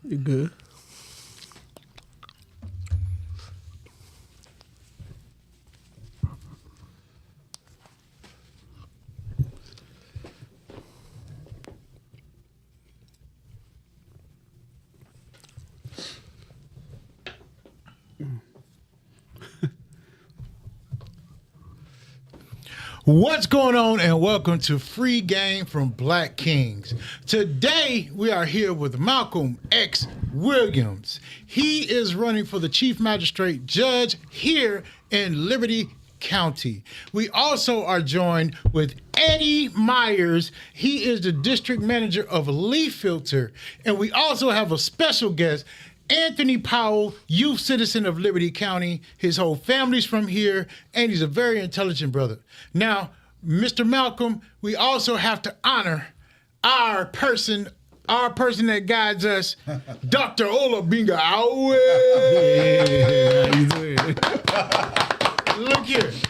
You good? What's going on, and welcome to Free Game from Black Kings. Today we are here with Malcolm X Williams. He is running for the Chief Magistrate Judge here in Liberty County. We also are joined with Eddie Myers. He is the District Manager of Leaf Filter. And we also have a special guest, Anthony Powell, youth citizen of Liberty County. His whole family's from here, and he's a very intelligent brother. Now, Mr. Malcolm, we also have to honor our person that guides us, Dr. Olabinga Awe.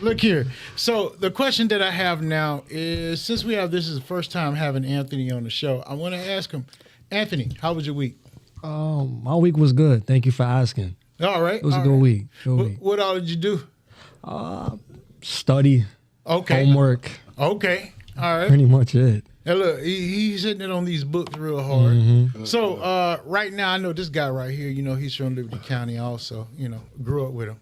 Look here. So the question that I have now is, since this is the first time having Anthony on the show, I want to ask him, Anthony, how was your week? My week was good. Thank you for asking. All right. It was a good week. What all did you do? Study. Okay. Homework. Okay. All right. Pretty much it. Hey, look, he's hitting it on these books real hard. Mm-hmm. So right now, I know this guy right here, he's from Liberty County also, grew up with him.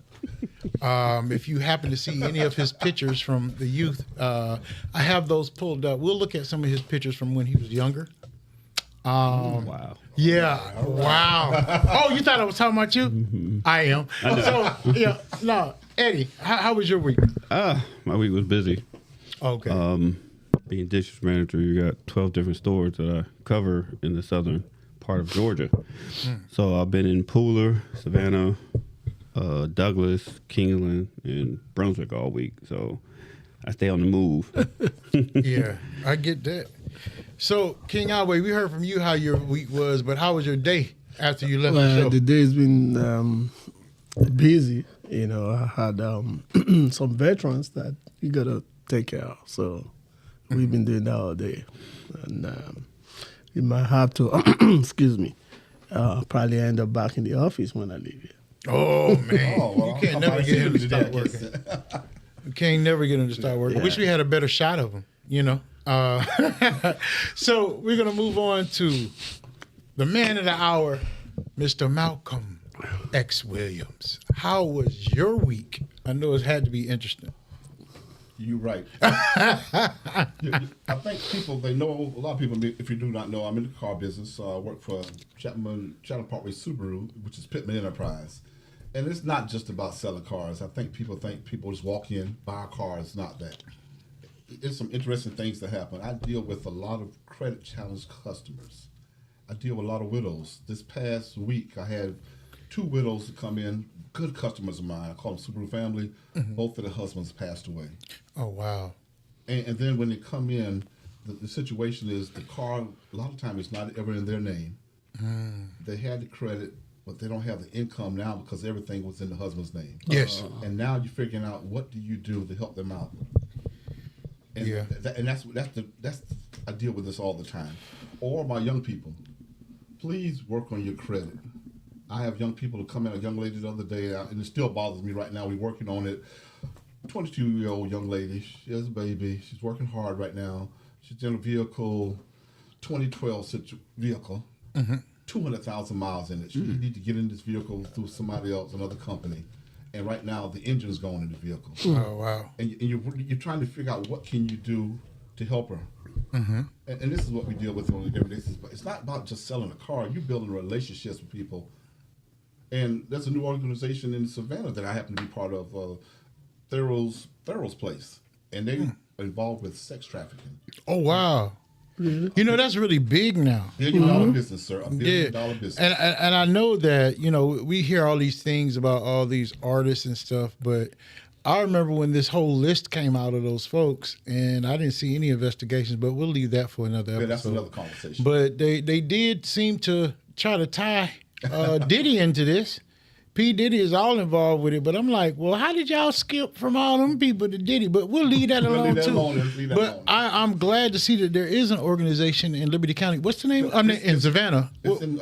If you happen to see any of his pictures from the youth, I have those pulled up. We'll look at some of his pictures from when he was younger. Wow. Yeah. Wow. Oh, you thought I was talking about you? Mm-hmm. I am. So, Eddie, how was your week? My week was busy. Okay. Being district manager, you got 12 different stores that I cover in the southern part of Georgia. So I've been in Pooler, Savannah, Douglas, Kingsland, and Brunswick all week. So I stay on the move. Yeah, I get that. So, King Awe, we heard from you how your week was, but how was your day after you left the show? The day's been busy. I had some veterans that you got to take care of. So we've been doing that all day. And you might have to, excuse me, probably end up back in the office when I leave here. Oh, man. You can't never get him to start working. You can't never get him to start working. Yeah. Wish we had a better shot of him, So we're going to move on to the man of the hour, Mr. Malcolm X Williams. How was your week? I know it had to be interesting. You're right. I think they know, a lot of people, if you do not know, I'm in the car business. I work for Chatham Parkway Subaru, which is Pittman Enterprise. And it's not just about selling cars. I think people just walk in, buy a car. It's not that. There's some interesting things that happen. I deal with a lot of credit challenged customers. I deal with a lot of widows. This past week, I had 2 widows that come in, good customers of mine. I call them Subaru family. Mm-hmm. Both of the husbands passed away. Oh, wow. And then when they come in, the situation is the car, a lot of times it's not ever in their name. They had the credit, but they don't have the income now because everything was in the husband's name. Yes. And now you're figuring out, what do you do to help them out? And yeah. That's I deal with this all the time. Or my young people, please work on your credit. I have young people who come in, a young lady the other day, and it still bothers me right now. We're working on it. 22-year-old young lady, she has a baby. She's working hard right now. She's in a vehicle, 2012 vehicle, 200,000 miles in it. She need to get in this vehicle through somebody else, another company. And right now, the engine's going in the vehicle. Oh, wow. And you're trying to figure out, what can you do to help her? Mm-hmm. And this is what we deal with on a everyday basis. But it's not about just selling a car. You're building relationships with people. And there's a new organization in Savannah that I happen to be part of, Thero's Place. And they are involved with sex trafficking. Oh, wow. Really? That's really big now. $1 billion business, sir. $1 billion business. And I know that, we hear all these things about all these artists and stuff, but I remember when this whole list came out of those folks, and I didn't see any investigations, but we'll leave that for another episode. Yeah, that's another conversation. But they did seem to try to tie Diddy into this, P. Diddy is all involved with it, but I'm like, well, how did y'all skip from all them people to Diddy? But we'll leave that We'll alone leave that too. alone. Let's leave that But alone. I'm glad to see that there is an organization in Liberty County. What's the name? In Savannah. It's in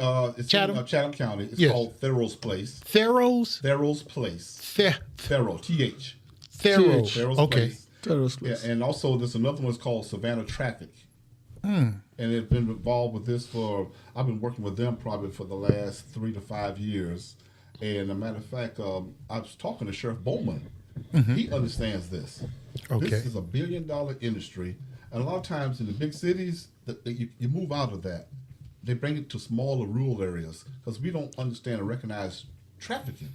Chatham? Chatham County. It's Yes. called Thero's Place. Theros? Thero's Place. Thero, T-H. Theros. Thero's Okay. Place. Terrorist Yeah, place. and also there's another one called Savannah Traffic. Hmm. And they've been involved with this I've been working with them probably for the last 3 to 5 years. And a matter of fact, I was talking to Sheriff Bowman. He understands this. Okay. This is a $1 billion industry. And a lot of times in the big cities, you move out of that. They bring it to smaller rural areas because we don't understand and recognize trafficking.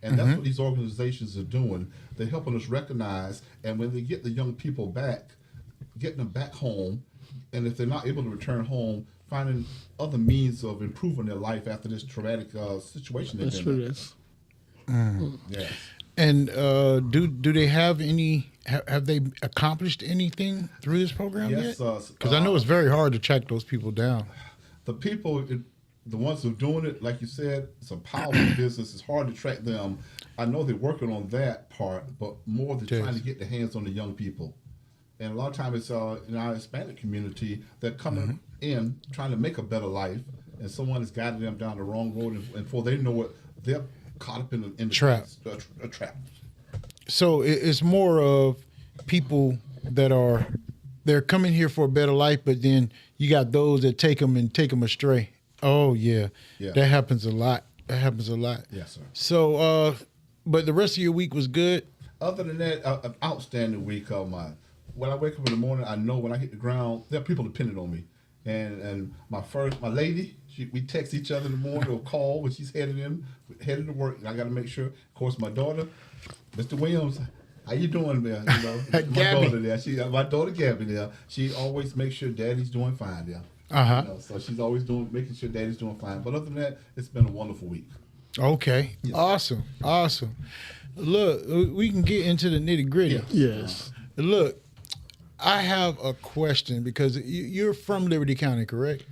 And that's what these organizations are doing. They're helping us recognize, and when they get the young people back, getting them back home, and if they're not able to return home, finding other means of improving their life after this traumatic situation they've been in. Experience. Yes. And do they have any? Have they accomplished anything through this program Yes, yet? Because I know it's very hard to track those people down. The people, the ones who are doing it, like you said, it's a powerful business. It's hard to track them. I know they're working on that part, but more they're trying to get their hands on the young people. And a lot of times it's in our Hispanic community, they're coming in trying to make a better life, and someone has guided them down the wrong road, and before they know it, they're caught up in the Trap. A trap. So it's more of people that they're coming here for a better life, but then you got those that take them astray. Oh yeah, that happens a lot. Yes, sir. So, but the rest of your week was good. Other than that, an outstanding week of mine. When I wake up in the morning, I know when I hit the ground, there are people depending on me. And my lady, we text each other in the morning or call when she's headed to work. And I got to make sure. Of course, my daughter, Mr. Williams, how you doing there? You know, my daughter there. My daughter Gabby there. She always makes sure Daddy's doing fine there. You know, so she's always making sure Daddy's doing fine. But other than that, it's been a wonderful week. Okay, yes. Awesome. Look, we can get into the nitty gritty. Yes. Look, I have a question because you're from Liberty County, correct?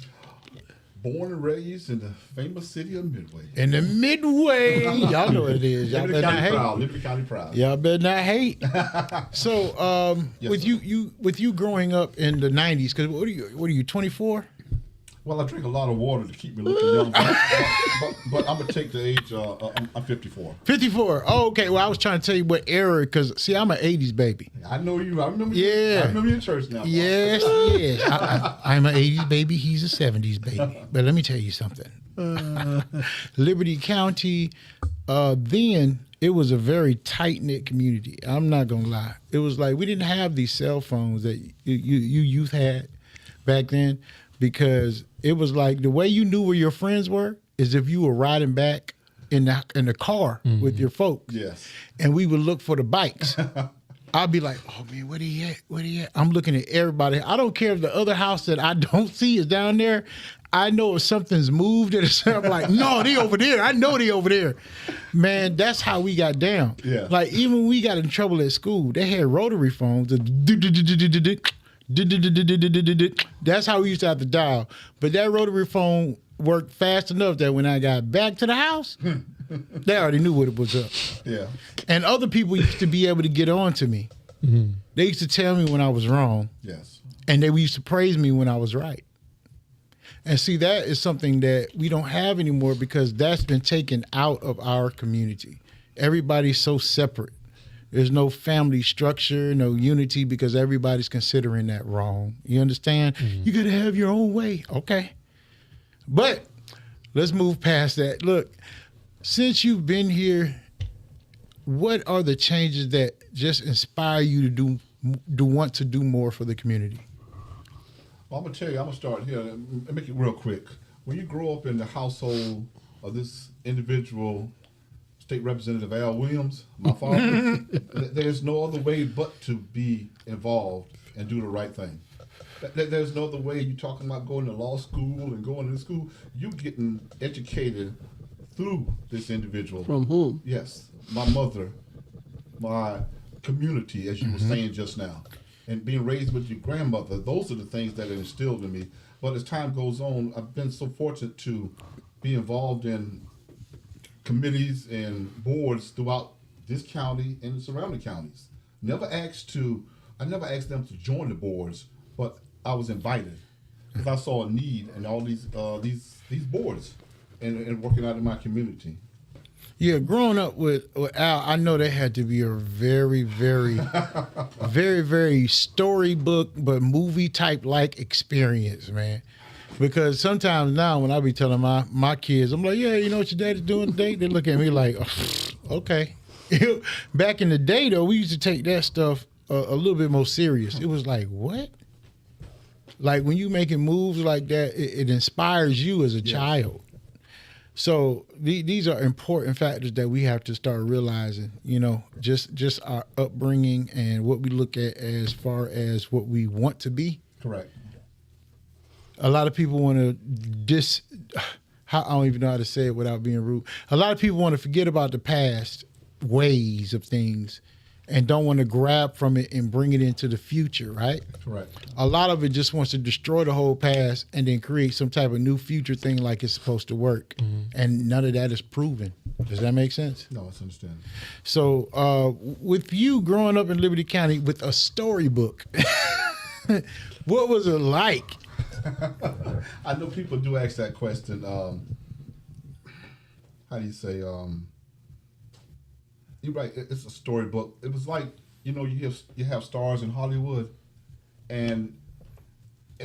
Born and raised in the famous city of Midway. In the Midway, y'all know what it is. Y'all better not hate. Liberty County proud. Y'all better not hate. So, Yes, with you growing up in the '90s, because what are you 24? Well, I drink a lot of water to keep me looking young, but I'm gonna take the age. I'm 54. 54. Oh, okay. Well, I was trying to tell you what era, because see, I'm an '80s baby. I know you. I remember. Yeah. I remember you in church now. Yes. I'm an '80s baby. He's a '70s baby. But let me tell you something. Liberty County, then it was a very tight knit community. I'm not gonna lie. It was like we didn't have these cell phones that you youth had back then, because it was like the way you knew where your friends were is if you were riding back in the car with your folks. Yes. And we would look for the bikes. I'd be like, oh man, where he at? Where he at? I'm looking at everybody. I don't care if the other house that I don't see is down there. I know if something's moved, I'm like, no, they over there. I know they over there. Man, that's how we got down. Yeah. Like even when we got in trouble at school, they had rotary phones. That's how we used to have to dial. But that rotary phone worked fast enough that when I got back to the house, they already knew what it was up. Yeah. And other people used to be able to get on to me. They used to tell me when I was wrong, Yes. and they used to praise me when I was right. And see, that is something that we don't have anymore because that's been taken out of our community. Everybody's so separate. There's no family structure, no unity, because everybody's considering that wrong. You understand? You got to have your own way. Okay. But let's move past that. Look, since you've been here, what are the changes that just inspire you to want to do more for the community? Well, I'm gonna tell you. I'm gonna start here and make it real quick. When you grow up in the household of this individual, State Representative Al Williams, my father, there's no other way but to be involved and do the right thing. There's no other way. You're talking about going to law school and going to school. You're getting educated through this individual. From whom? Yes, my mother, my community, as you were saying just now, and being raised with your grandmother. Those are the things that are instilled in me. But as time goes on, I've been so fortunate to be involved in committees and boards throughout this county and the surrounding counties. I never asked them to join the boards, but I was invited because I saw a need in all these boards and working out in my community. Yeah, growing up with Al, I know that had to be a very, very, very, very storybook but movie type like experience, man. Because sometimes now when I be telling my kids, I'm like, yeah, you know what your daddy's doing today? They look at me like, oh, okay. Back in the day, though, we used to take that stuff a little bit more serious. It was like, what? Like when you making moves like that, it inspires you as a child. So these are important factors that we have to start realizing, you know, just our upbringing and what we look at as far as what we want to be. Correct. A lot of people want to I don't even know how to say it without being rude. A lot of people want to forget about the past ways of things and don't want to grab from it and bring it into the future, right? Correct. A lot of it just wants to destroy the whole past and then create some type of new future thing like it's supposed to work. Mm-hmm. And none of that is proven. Does that make sense? No, it's understandable. So with you growing up in Liberty County with a storybook, what was it like? I know people do ask that question. How do you say? You're right. It's a storybook. It was like, you know, you have stars in Hollywood, and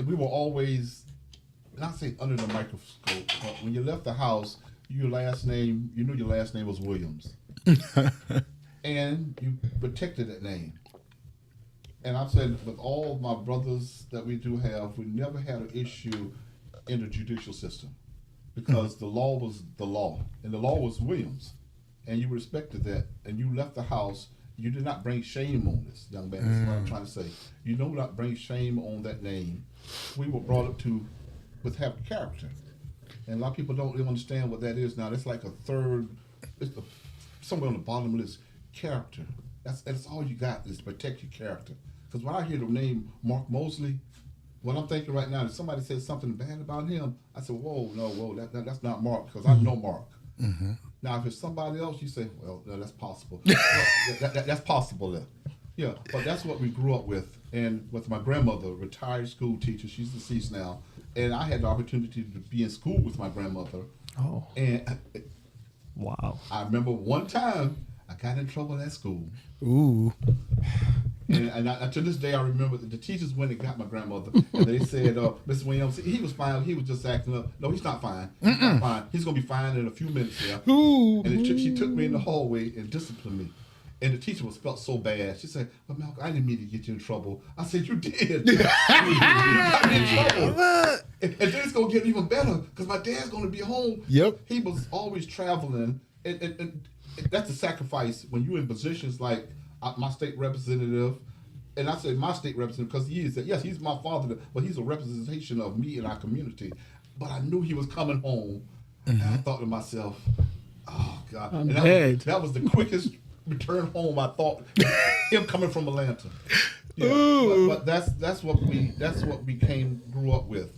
we were always, not say under the microscope, but when you left the house, you knew your last name was Williams, and you protected that name. And I've said with all my brothers that we do have, we never had an issue in the judicial system because the law was the law, and the law was Williams. And you respected that, and you left the house. You did not bring shame on this, young man. That's what I'm trying to say. You do not bring shame on that name. We were brought up with have character, and a lot of people don't really understand what that is now. It's like a third, somewhere on the bottom of this character. That's all you got is to protect your character. Because when I hear the name Mark Mosley, what I'm thinking right now, if somebody says something bad about him, I say, that's not Mark, because I know Mark. Mm-hmm. Now, if it's somebody else, you say, well, no, that's possible. That's possible there. Yeah, but that's what we grew up with. And with my grandmother, retired school teacher, she's deceased now, and I had the opportunity to be in school with my grandmother. Oh. And wow. I remember one time I got in trouble at school. Ooh. And to this day, I remember the teachers went and got my grandmother, and they said, Mr. Williams, he was fine. He was just acting up. No, he's not fine. He's not fine. He's going to be fine in a few minutes here. Ooh. And she took me in the hallway and disciplined me. And the teacher felt so bad. She said, "But Malcolm, I didn't mean to get you in trouble." I said, "You did. You got me in trouble." And then it's going to get even better because my dad's going to be home. Yep. He was always traveling. And that's a sacrifice when you're in positions like my state representative. And I say my state representative because he is, yes, he's my father, but he's a representation of me and our community. But I knew he was coming home. Mm-hmm. And I thought to myself, oh, God. I'm and dead. That was the quickest return home I thought, him coming from Atlanta. Yeah, but that's what we grew up with.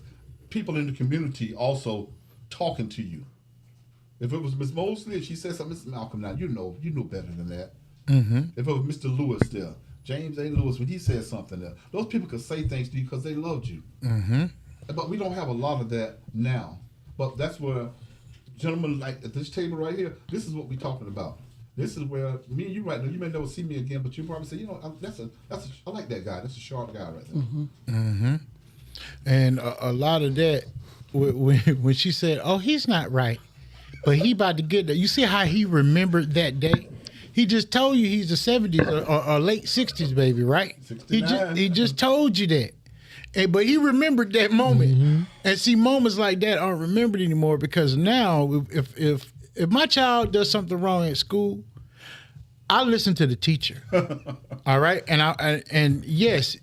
People in the community also talking to you. If it was Miss Mosley and she said something, Mr. Malcolm, now you know better than that. Mm-hmm. If it was Mr. Lewis there, James A. Lewis, when he said something there, those people could say things to you because they loved you. Mm-hmm. But we don't have a lot of that now. But that's where gentlemen like at this table right here, this is what we're talking about. This is where me and you right now, you may never see me again, but you probably say, I like that guy. That's a sharp guy right there. Mm-hmm. Mm-hmm. And a lot of that, when she said, oh, he's not right, but he about to get that. You see how he remembered that day? He just told you he's the 70s or late 60s baby, right? 69. He just told you that. But he remembered that moment. Mm-hmm. And see, moments like that aren't remembered anymore because now if my child does something wrong at school, I listen to the teacher. All right? And yes,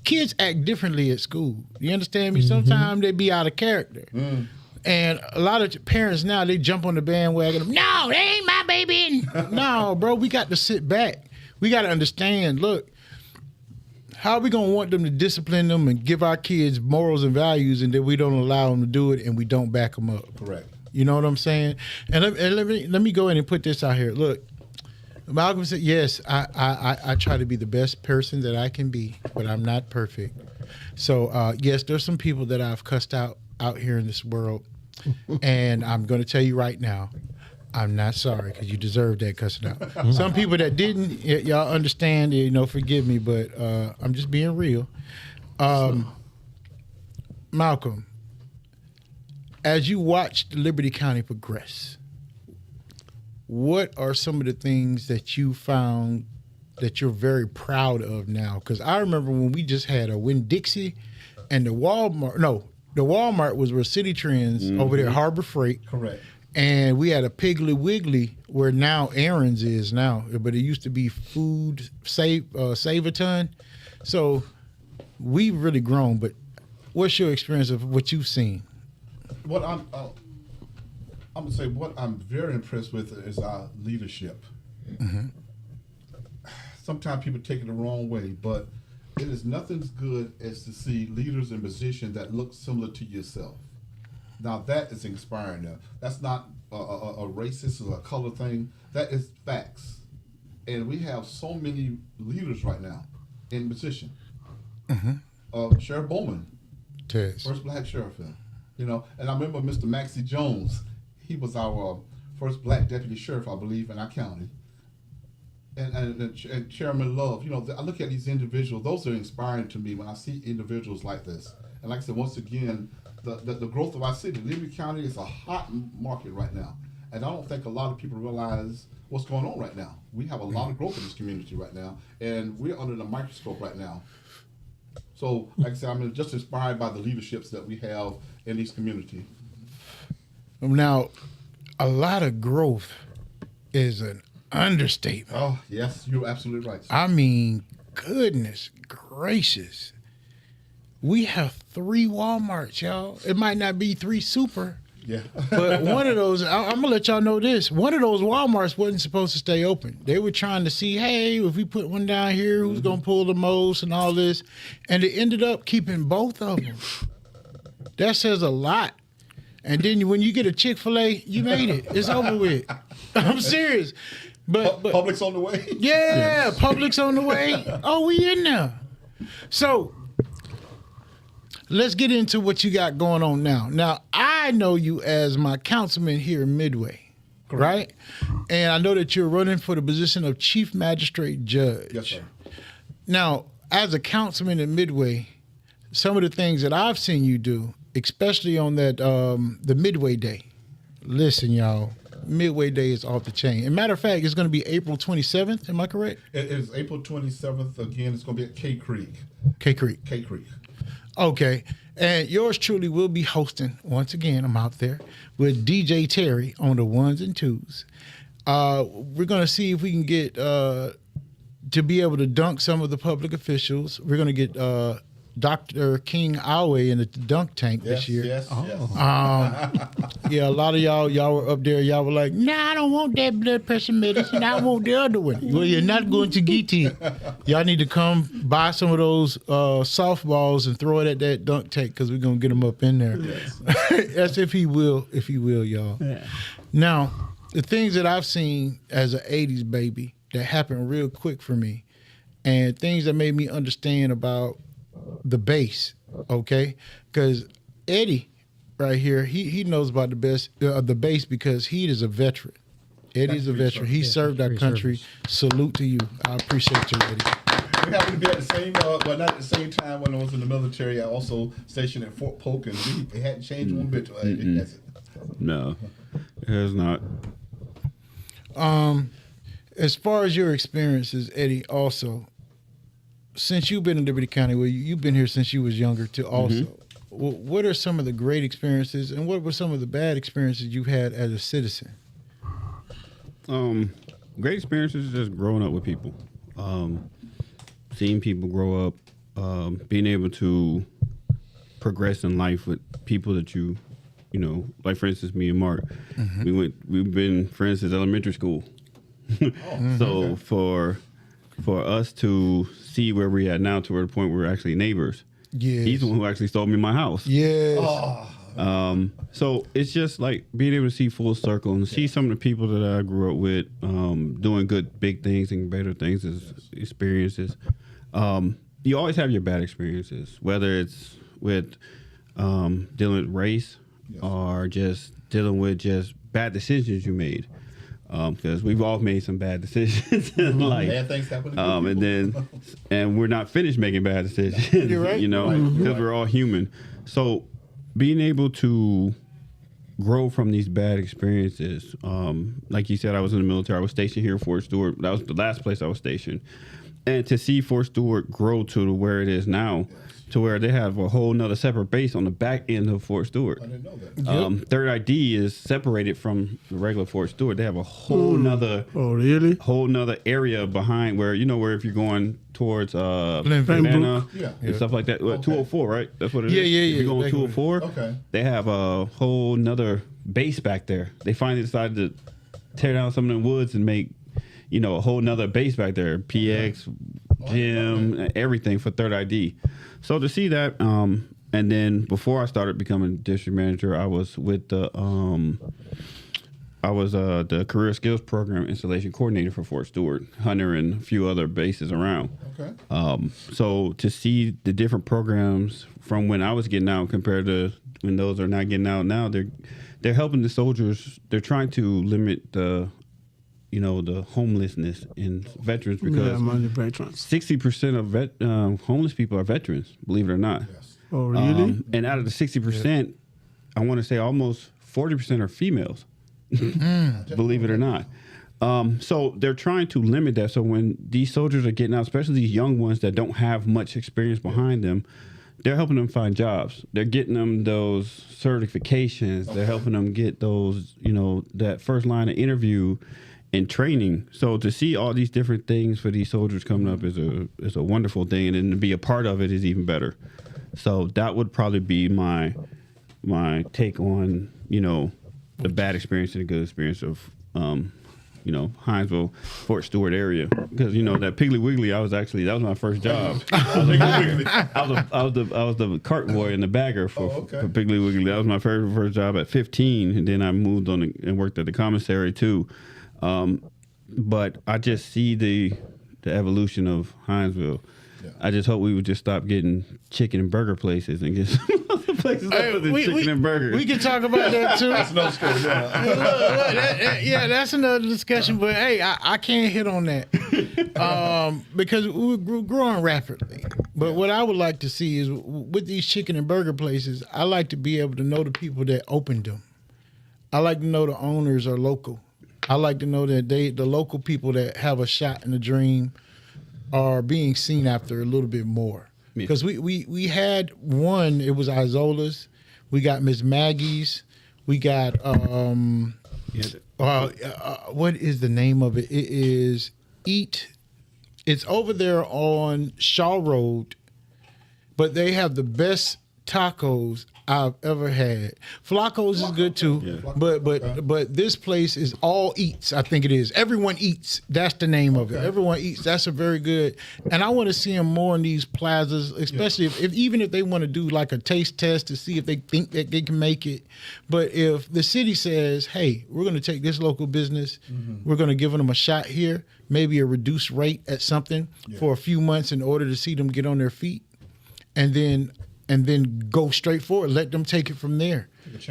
kids act differently at school. You understand me? Mm-hmm. Sometimes they be out of character. Mm. And a lot of parents now, they jump on the bandwagon. No, they ain't my baby. No, bro, we got to sit back. We got to understand, look, how are we going to want them to discipline them and give our kids morals and values and then we don't allow them to do it and we don't back them up? Correct. You know what I'm saying? And let me go in and put this out here. Look, Malcolm said, yes, I try to be the best person that I can be, but I'm not perfect. So, yes, there's some people that I've cussed out here in this world. And I'm going to tell you right now, I'm not sorry because you deserve that cussing out. Some people that didn't, y'all understand, forgive me, but I'm just being real. Malcolm, as you watched Liberty County progress, what are some of the things that you found that you're very proud of now? Because I remember when we just had a Winn-Dixie and the Walmart was where City Trends over there, Harbor Freight. Correct. And we had a Piggly Wiggly where now Aaron's is now, but it used to be Food Save-A-Ton. So we've really grown, but what's your experience of what you've seen? What I'm gonna say, what I'm very impressed with is our leadership. Mm-hmm. Sometimes people take it the wrong way, but it is nothing as good as to see leaders in position that look similar to yourself. Now that is inspiring. Now that's not a racist or a color thing. That is facts, and we have so many leaders right now in position. Mm-hmm. Sheriff Bowman, Tess. first black sheriff, and I remember Mr. Maxie Jones. He was our first black deputy sheriff, I believe, in our county. And Chairman Love, I look at these individuals. Those are inspiring to me when I see individuals like this. And like I said, once again, the growth of our city, Liberty County is a hot market right now. And I don't think a lot of people realize what's going on right now. We have a lot of growth in this community right now, and we're under the microscope right now. So, like I said, I'm just inspired by the leaderships that we have in these communities. Now, a lot of growth is an understatement. Oh, yes, you're absolutely right. I mean, goodness gracious. We have 3 Walmarts, y'all. It might not be 3 super, Yeah. but one of those, I'm going to let y'all know this. One of those Walmarts wasn't supposed to stay open. They were trying to see, hey, if we put one down here, who's going to pull the most and all this. And it ended up keeping both of them. That says a lot. And then when you get a Chick-fil-A, you made it. It's over with. I'm serious. But Publix on the way. yeah, Publix on the way. Oh, we in there. So let's get into what you got going on now. Now, I know you as my councilman here in Midway, right? And I know that you're running for the position of Chief Magistrate Judge. Yes, sir. Now, as a councilman in Midway, some of the things that I've seen you do, especially on that the Midway Day. Listen, y'all, Midway Day is off the chain. As a matter of fact, it's going to be April 27th. Am I correct? It is April 27th. Again, it's going to be at K Creek. K Creek. K Creek. Okay. And yours truly will be hosting, once again, I'm out there, with DJ Terry on the 1s and 2s. We're going to see if we can get to be able to dunk some of the public officials. We're going to get Dr. King Awe in the dunk tank this year. Yes. Yeah, a lot of y'all were up there. Y'all were like, nah, I don't want that blood pressure medicine. I want the other one. Well, you're not going to get it. Y'all need to come buy some of those softballs and throw it at that dunk tank because we're going to get them up in there. Yes. That's if he will, y'all. Yeah. Now, the things that I've seen as an 80s baby that happened real quick for me and things that made me understand about the base, okay? Because Eddie right here, he knows about the base because he is a veteran. Eddie's a veteran. He served our country. Salute to you. I appreciate you, Eddie. We happened to be at the same, but not at the same time when I was in the military. I also stationed at Fort Polk, and it hadn't changed one bit. Has it? No, it has not. As far as your experiences, Eddie, also, since you've been in Liberty County, well, you've been here since you was younger too also. What are some of the great experiences and what were some of the bad experiences you've had as a citizen? Great experiences just growing up with people. Seeing people grow up, being able to progress in life with people that you know, like for instance, me and Mark, we've been friends since elementary school. So for us to see where we're at now to where the point where we're actually neighbors. Yes. He's the one who actually sold me my house. Yes. Oh, So it's just like being able to see full circle and see some of the people that I grew up with doing good, big things and better things as experiences. You always have your bad experiences, whether it's with dealing with race or just dealing with just bad decisions you made. Because we've all made some bad decisions in life. Bad things happen to people. and we're not finished making bad decisions. You're right. You know, Right. because we're all human. So being able to grow from these bad experiences, like you said, I was in the military. I was stationed here at Fort Stewart. That was the last place I was stationed. And to see Fort Stewart grow to where it is now, to where they have a whole nother separate base on the back end of Fort Stewart. I didn't know that. Third ID is separated from the regular Fort Stewart. They have a whole nother Oh, really? whole nother area behind where where if you're going towards Glenville. Savannah Yeah. and stuff like that. Well, 204, right? That's what it is. Yeah, If you're going exactly. 204, Okay. they have a whole nother base back there. They finally decided to tear down some of the woods and make a whole nother base back there. PX, gym, everything for Third ID. So to see that, and then before I started becoming district manager, I was with the the Career Skills Program installation coordinator for Fort Stewart, Hunter, and a few other bases around. Okay. So to see the different programs from when I was getting out compared to when those are not getting out now, they're helping the soldiers. They're trying to limit the homelessness in veterans because Yeah, among the veterans. 60% of homeless people are veterans, believe it or not. Yes. Oh, really? And out of the 60%, I want to say almost 40% are females, believe it or not. So they're trying to limit that. So when these soldiers are getting out, especially these young ones that don't have much experience behind them, they're helping them find jobs. They're getting them those certifications. They're helping them get those, that first line of interview and training. So to see all these different things for these soldiers coming up is a wonderful thing, and then to be a part of it is even better. So that would probably be my take on the bad experience and the good experience of Hinesville, Fort Stewart area, because that Piggly Wiggly, that was my first job. I was the cart boy and the bagger for Piggly Wiggly. That was my first job at 15, and then I moved on and worked at the commissary too. But I just see the evolution of Hinesville. Yeah. I just hope we would just stop getting chicken and burger places and get some other places other than chicken and burgers. We can talk about that too. That's another story. Yeah, that's another discussion. But hey, I can't hit on that because we're growing rapidly. But what I would like to see is with these chicken and burger places, I like to be able to know the people that opened them. I like to know the owners are local. I like to know that the local people that have a shot in the dream are being seen after a little bit more. Because we had one, it was Isola's. We got Miss Maggie's. We got, what is the name of it? It is Eat. It's over there on Shaw Road, but they have the best tacos I've ever had. Flacco's is good too, but this place is all eats. I think it is. Everyone eats. That's the name of it. Everyone eats. That's a very good. And I want to see them more in these plazas, especially if even if they want to do like a taste test to see if they think that they can make it. But if the city says, "Hey, we're going to take this local business, we're going to give them a shot here, maybe a reduced rate at something for a few months in order to see them get on their feet," and then go straight forward. Let them take it from there.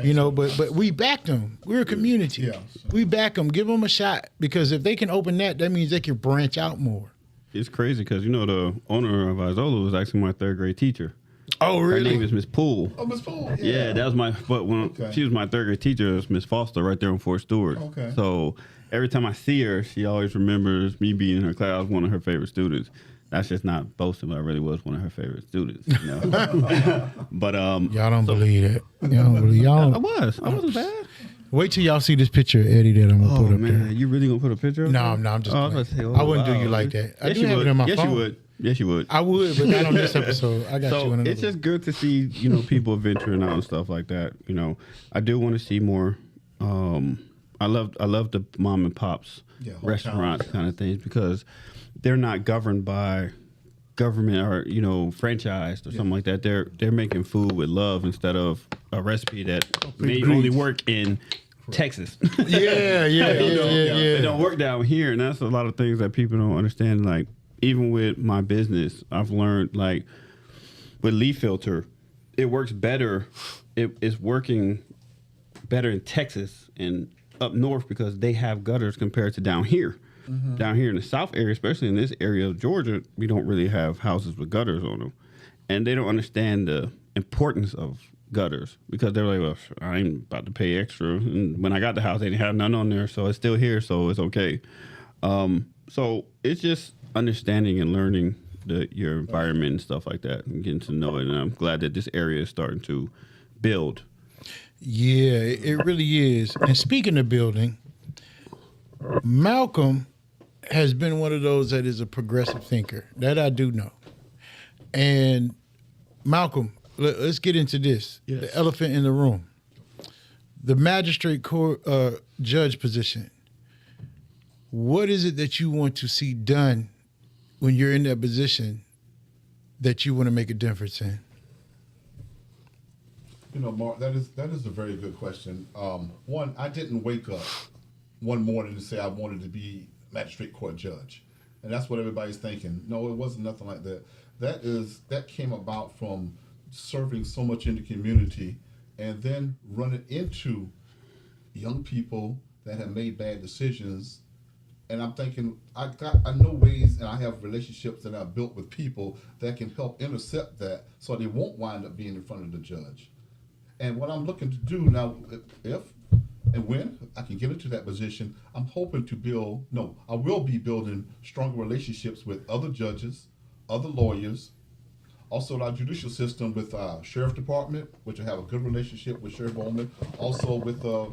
But we back them. We're a community. Yeah, we back them. Give them a shot, because if they can open that means they can branch out more. It's crazy because the owner of Isola was actually my third grade teacher. Oh, really? Her name is Miss Poole. Oh, Miss Poole. Yeah, that was she was my third grade teacher. It was Miss Foster right there on Fort Stewart. Okay. So every time I see her, she always remembers me being in her class. I was one of her favorite students. That's just not boasting, but I really was one of her favorite students. But y'all don't believe that. Y'all I wasn't bad. Wait till y'all see this picture of Eddie that I'm gonna put up there. You really gonna put a picture up No, there? I'm just. I was playing. about to say, I wouldn't do you like that. I Yes, do you have would. it in my Yes, phone. you would. Yes, you would. I would, but not on this episode. I got you in another. It's just good to see, people venturing out and stuff like that. I do want to see more. I love the mom and pops restaurants kind of things, because they're not governed by government or franchised or something like that. They're making food with love instead of a recipe that may only work in Texas. Yeah. It don't work down here, and that's a lot of things that people don't understand. Like even with my business, I've learned like with leaf filter, it works better. It's working better in Texas and up north because they have gutters compared to down here. Mm-hmm. Down here in the South area, especially in this area of Georgia, we don't really have houses with gutters on them, and they don't understand the importance of gutters because they're like, well, I ain't about to pay extra. And when I got the house, they didn't have none on there, so it's still here, so it's okay. So it's just understanding and learning your environment and stuff like that, and getting to know it. And I'm glad that this area is starting to build. Yeah, it really is. And speaking of building, Malcolm has been one of those that is a progressive thinker. That I do know. And Malcolm, let's get into this. Yes. The elephant in the room. The magistrate court judge position. What is it that you want to see done when you're in that position that you want to make a difference in? Mark, that is a very good question. One, I didn't wake up one morning to say I wanted to be magistrate court judge, and that's what everybody's thinking. No, it wasn't nothing like that. That came about from serving so much in the community, and then running into young people that have made bad decisions. And I'm thinking, I know ways, and I have relationships that I've built with people that can help intercept that, so they won't wind up being in front of the judge. And what I'm looking to do now, if and when I can get into that position, I'm hoping to I will be building stronger relationships with other judges, other lawyers, also our judicial system with our sheriff department, which I have a good relationship with Sheriff Bowman, also with the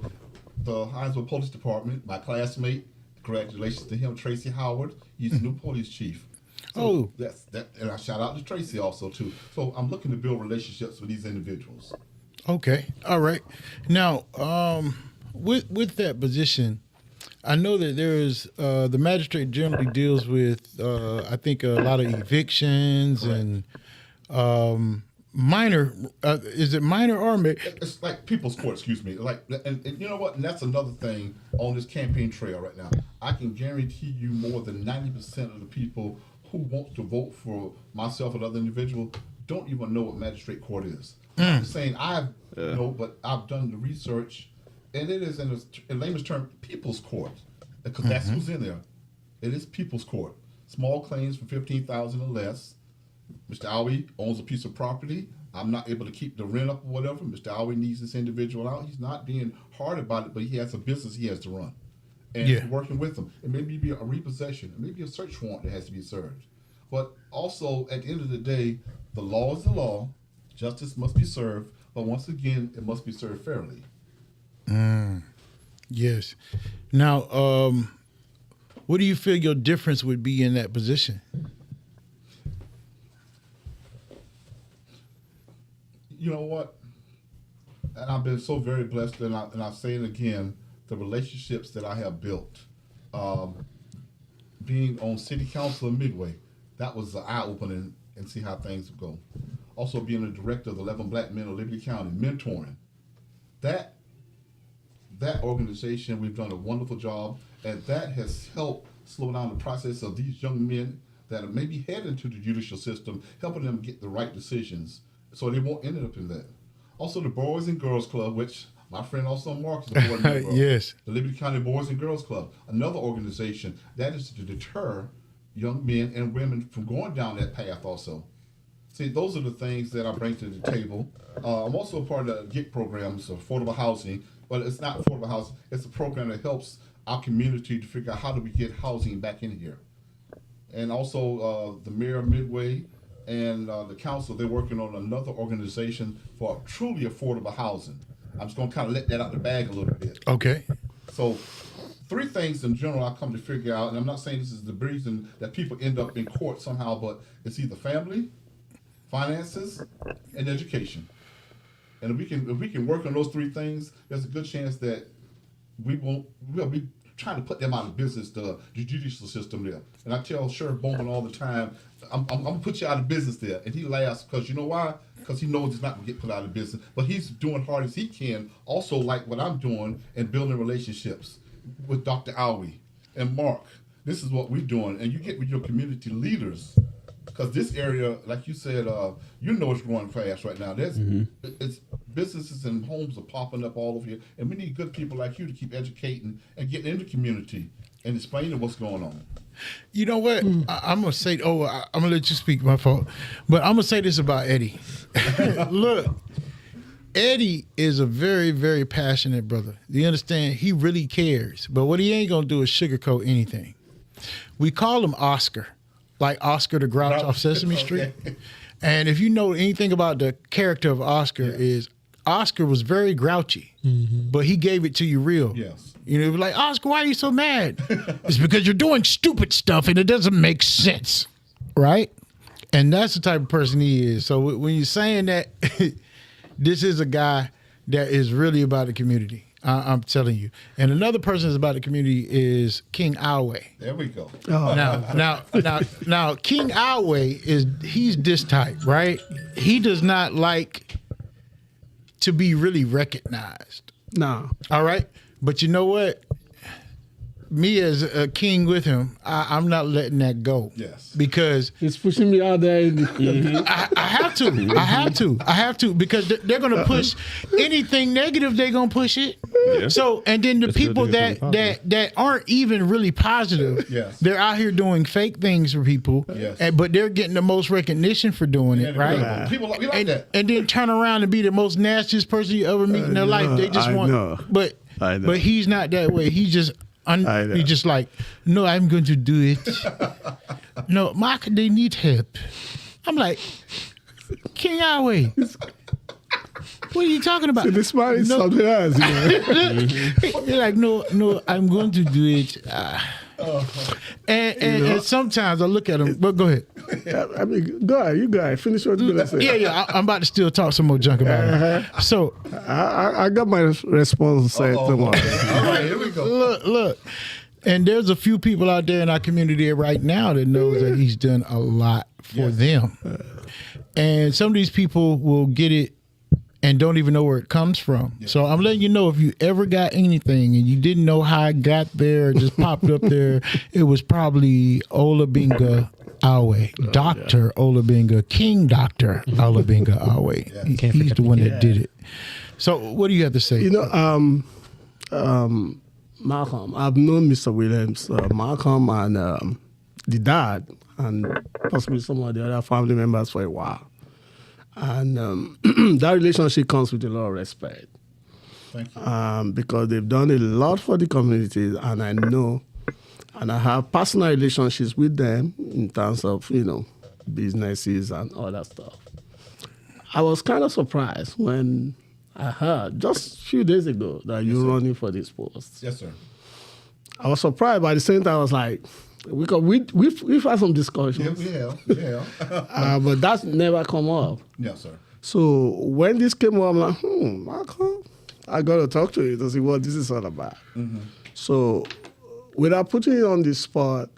Hinesville Police Department, my classmate, congratulations to him, Tracy Howard, he's the new police chief. So that's that, and I shout out to Tracy also too. So I'm looking to build relationships with these individuals. Okay. All right. Now, with that position, I know that there is the magistrate generally deals with I think a lot of evictions. Correct. And minor. Is it minor or it's like people's court? Excuse me. Like, and you know what? And that's another thing on this campaign trail right now. I can guarantee you more than 90% of the people who want to vote for myself and other individuals don't even know what magistrate court is. I'm saying but I've done the research, and it is in layman's term people's court, because that's who's in there. It is people's court. Small claims for $15,000 or less. Mr. Owie owns a piece of property. I'm not able to keep the rent up or whatever. Mr. Owie needs this individual out. He's not being hard about it, but he has a business he has to run. And working with him. It may be a repossession. It may be a search warrant that has to be served. But also, at the end of the day, the law is the law. Justice must be served. But once again, it must be served fairly. Yes. Now, what do you feel your difference would be in that position? You know what? And I've been so very blessed, and I say it again, the relationships that I have built. Being on City Council of Midway, that was an eye-opening and see how things go. Also being the director of the 11 Black Men of Liberty County, mentoring. That organization, we've done a wonderful job, and that has helped slow down the process of these young men that are maybe heading into the judicial system, helping them get the right decisions so they won't end up in that. Also the Boys and Girls Club, which my friend also Mark is a board member of. Yes. The Liberty County Boys and Girls Club, another organization that is to deter young men and women from going down that path also. See, those are the things that I bring to the table. I'm also a part of the GIG program, so affordable housing. But it's not affordable housing. It's a program that helps our community to figure out how do we get housing back in here. And also the mayor of Midway and the council, they're working on another organization for truly affordable housing. I'm just going to kind of let that out the bag a little bit. Okay. So 3 things in general I come to figure out, and I'm not saying this is the reason that people end up in court somehow, but it's either family, finances, and education. And if we can work on those 3 things, there's a good chance that we'll be trying to put them out of business, the judicial system there. And I tell Sheriff Bowman all the time, I'm going to put you out of business there. And he laughs because you know why? Because he knows he's not going to get put out of business. But he's doing hard as he can, also like what I'm doing and building relationships with Dr. Owie and Mark. This is what we're doing. And you get with your community leaders. Because this area, like you said, you know it's growing fast right now. There's it's businesses and homes are popping up all over here. And we need good people like you to keep educating and getting into the community and explaining what's going on. You know what? I'm going to say, I'm going to let you speak, my fault. But I'm going to say this about Eddie. Look, Eddie is a very, very passionate brother. You understand? He really cares. But what he ain't going to do is sugarcoat anything. We call him Oscar, like Oscar the Grouch off Sesame Street. And if you know anything about the character of Oscar, is Oscar was very grouchy, but he gave it to you real. Yes. You know, like, Oscar, why are you so mad? It's because you're doing stupid stuff and it doesn't make sense, right? And that's the type of person he is. So when you're saying that, this is a guy that is really about the community. I'm telling you. And another person that's about the community is King Alway. There we go. Oh. Now, King Alway he's this type, right? He does not like to be really recognized. No. All right? But you know what? Me as a king with him, I'm not letting that go. Yes. Because He's pushing me out there. In the, I have to because they're going to push anything negative. They're going to push it. Yeah. So, and then the It's good people to hear something that aren't even really positive, Yes. they're out here doing fake things for people. Yes. But they're getting the most recognition for doing it, right? People we like that. And then turn around and be the most nastiest person you ever meet in their life. They just I want, know. but I know. but he's not that way. He's just. I know. He's just like, no, I'm going to do it. No, Mark, they need help. I'm like, King Yahweh, what are you talking about? this man is something else. You know? You're like, no, I'm going to do it. And sometimes I look at him, but go ahead. I mean, go ahead. You go ahead. Finish what you're going to say. Yeah, I'm about to still talk some more junk about it. So, I got my response to say tomorrow. All right, here we go. look. And there's a few people out there in our community right now that knows that he's done a lot for them. And some of these people will get it and don't even know where it comes from. Yeah. So I'm letting you know, if you ever got anything and you didn't know how it got there, it just popped up there, it was probably Olabinga Awe, Dr. Olabinga, King Dr. Olabinga Awe. Yeah. He's the one that did it. So what do you have to say? You know, Malcolm, I've known Mr. Williams, Malcolm and the dad, and possibly some of the other family members for a while. And that relationship comes with a lot of respect. Thank you. Because they've done a lot for the community, and I know, and I have personal relationships with them in terms of, businesses and all that stuff. I was kind of surprised when I heard just a few days ago that you're running for this post. Yes, sir. I was surprised, but at the same time, I was like, we've had some discussions. Yeah. But that's never come up. Yes, sir. So when this came up, I'm like, Marco, I got to talk to you to see what this is all about. Mm-hmm. So without putting it on the spot,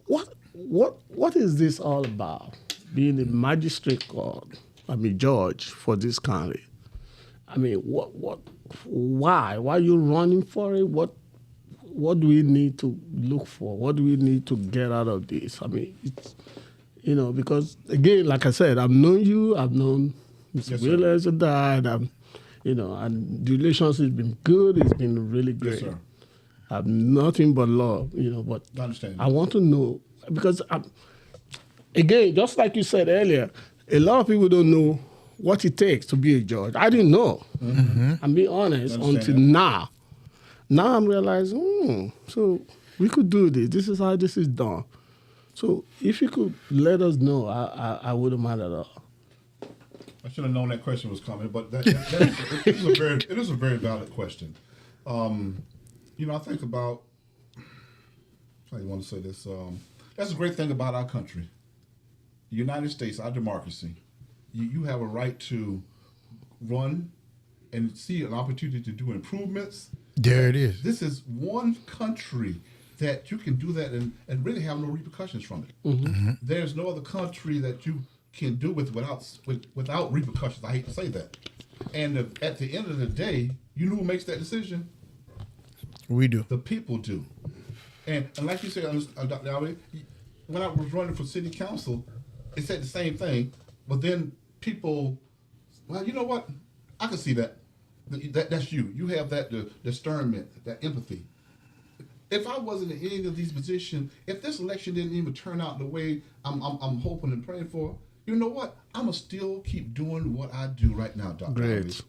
what is this all about? Being a magistrate court, judge for this county. Why are you running for it? What do we need to look for? What do we need to get out of this? It's, because again, like I said, I've known you, I've known Mr. Williams, your dad, and the relationship has been good. It's been really great. Yes, sir. I've nothing but love, but I understand. I want to know, because again, just like you said earlier, a lot of people don't know what it takes to be a judge. I didn't know. Mm-hmm. I'm being honest until now. Now I'm realizing, so we could do this. This is how this is done. So if you could let us know, I wouldn't mind at all. I should have known that question was coming, but it is a very valid question. I think about, how you want to say this, that's a great thing about our country. The United States, our democracy, you have a right to run and see an opportunity to do improvements There it is. This is one country that you can do that and really have no repercussions from it. There's no other country that you can do without repercussions. I hate to say that. And at the end of the day, you know who makes that decision? We do. The people do. And like you said, Dr. Alvey, when I was running for city council, it said the same thing. But then people, well, you know what? I can see that. That's you. You have that discernment, that empathy. If I wasn't in any of these positions, if this election didn't even turn out the way I'm hoping and praying for, you know what? I'm going to still keep doing what I do right now, Dr. Great. Alvey.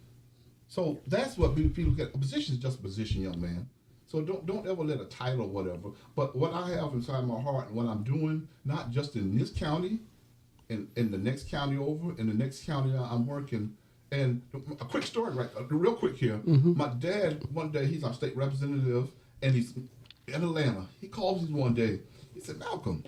So that's what people get. A position is just a position, young man. So don't ever let a title or whatever. But what I have inside my heart and what I'm doing, not just in this county, in the next county over, in the next county I'm working. And a quick story, real quick here. My dad, one day, he's our state representative, and he's in Atlanta. He calls me one day. He said, Malcolm,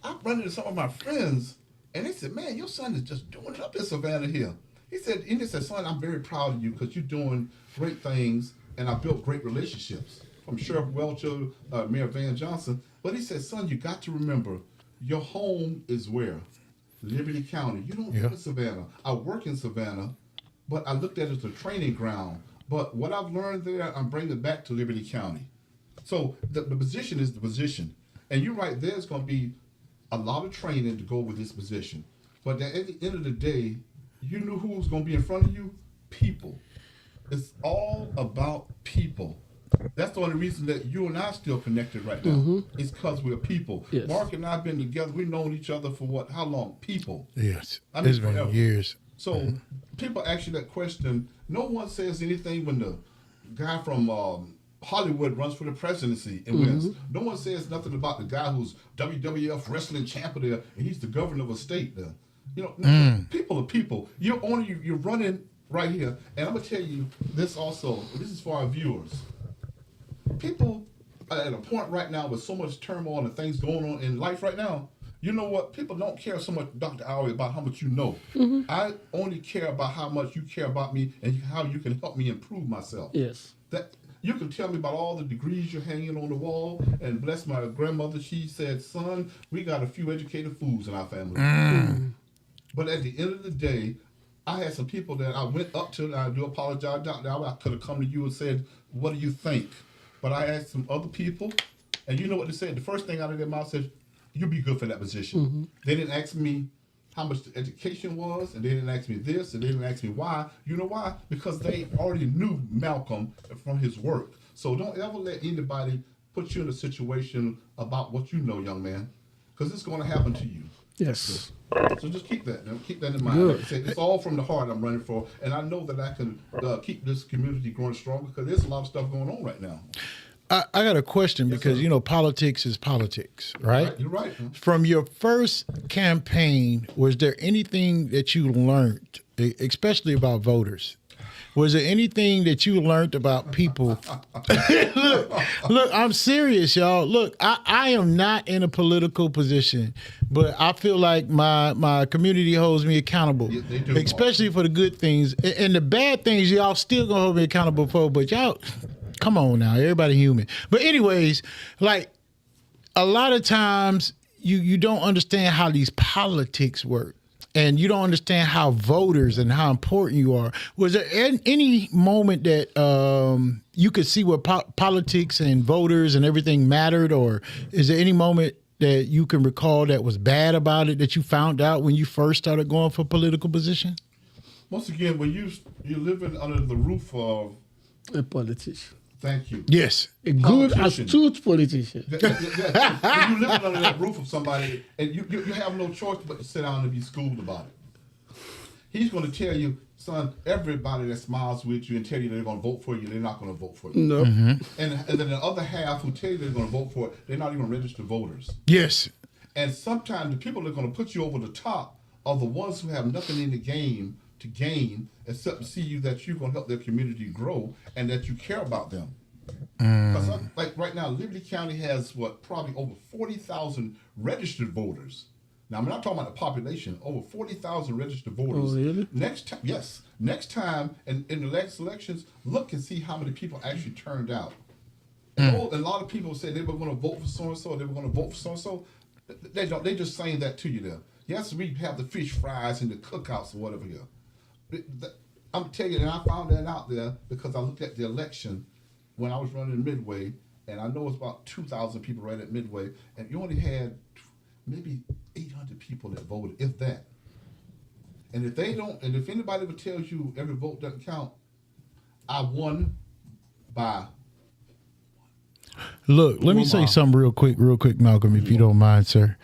I run into some of my friends, and they said, man, your son is just doing it up in Savannah here. He said, son, I'm very proud of you because you're doing great things, and I built great relationships. From Sheriff Welch to Mayor Van Johnson. But he said, son, you got to remember, your home is where? Liberty County. You don't live in Savannah. I work in Savannah, but I looked at it as a training ground. But what I've learned there, I'm bringing it back to Liberty County. So the position is the position. And you're right, there's going to be a lot of training to go with this position. But at the end of the day, you knew who was going to be in front of you? People. It's all about people. That's the only reason that you and I are still connected right now. It's because we're people. Yes. Mark and I have been together. We've known each other for what? How long? People. Yes. I mean, It's been forever. years. So people ask you that question. No one says anything when the guy from Hollywood runs for the presidency and wins. No one says nothing about the guy who's WWF wrestling champion there, and he's the governor of a state there. You know, people are people. You're running right here. And I'm going to tell you this also. This is for our viewers. People are at a point right now with so much turmoil and things going on in life right now. You know what? People don't care so much, Dr. Alvey, about how much you know. I only care about how much you care about me and how you can help me improve myself. Yes. That you can tell me about all the degrees you're hanging on the wall. And bless my grandmother, she said, son, we got a few educated fools in our family. But at the end of the day, I had some people that I went up to, and I do apologize, Dr. Alvey. I could have come to you and said, what do you think? But I asked some other people, and you know what they said? The first thing out of their mouth said, you'll be good for that position. They didn't ask me how much the education was, and they didn't ask me this, and they didn't ask me why. You know why? Because they already knew Malcolm from his work. So don't ever let anybody put you in a situation about what you know, young man, because it's going to happen to you. Yes. So just keep that in mind. Good. Like I said, it's all from the heart I'm running for, and I know that I can keep this community growing strong because there's a lot of stuff going on right now. I got a question because, sir. politics is politics, right? You're right. From your first campaign, was there anything that you learned, especially about voters? Was there anything that you learned about people? look, I'm serious, y'all. Look, I am not in a political position, but I feel like my community holds me accountable, Yeah, they do, especially for the good things. And the bad things, y'all still gonna hold me accountable for, but y'all, come on now, everybody human. But anyways, like a lot of times you don't understand how these politics work. And you don't understand how voters and how important you are. Was there any moment that you could see where politics and voters and everything mattered? Or is there any moment that you can recall that was bad about it that you found out when you first started going for political position? Once again, when you're living under the roof of, A politician. thank you. Yes. A good, Politician. astute politician. When you living under that roof of somebody and you have no choice but to sit down and be schooled about it. He's going to tell you, son, everybody that smiles with you and tell you they're going to vote for you, they're not going to vote for you. No. And then the other half who tell you they're going to vote for it, they're not even registered voters. Yes. And sometimes the people that are going to put you over the top are the ones who have nothing in the game to gain except to see you that you're going to help their community grow and that you care about them. Because like right now, Liberty County has probably over 40,000 registered voters. Now, I'm not talking about the population. Over 40,000 registered voters. Oh, really? Next time, yes. Next time, in the next elections, look and see how many people actually turned out. And a lot of people say they were going to vote for so-and-so, they were going to vote for so-and-so. They don't. They just saying that to you there. Yes, we have the fish fries and the cookouts or whatever here. I'm telling you, and I found that out there because I looked at the election when I was running Midway, and I know it's about 2,000 people right at Midway, and you only had maybe 800 people that voted, if that. And if they don't, and if anybody ever tells you every vote doesn't count, I won by. Look, let me say something real quick, Malcolm, if you don't mind, sir.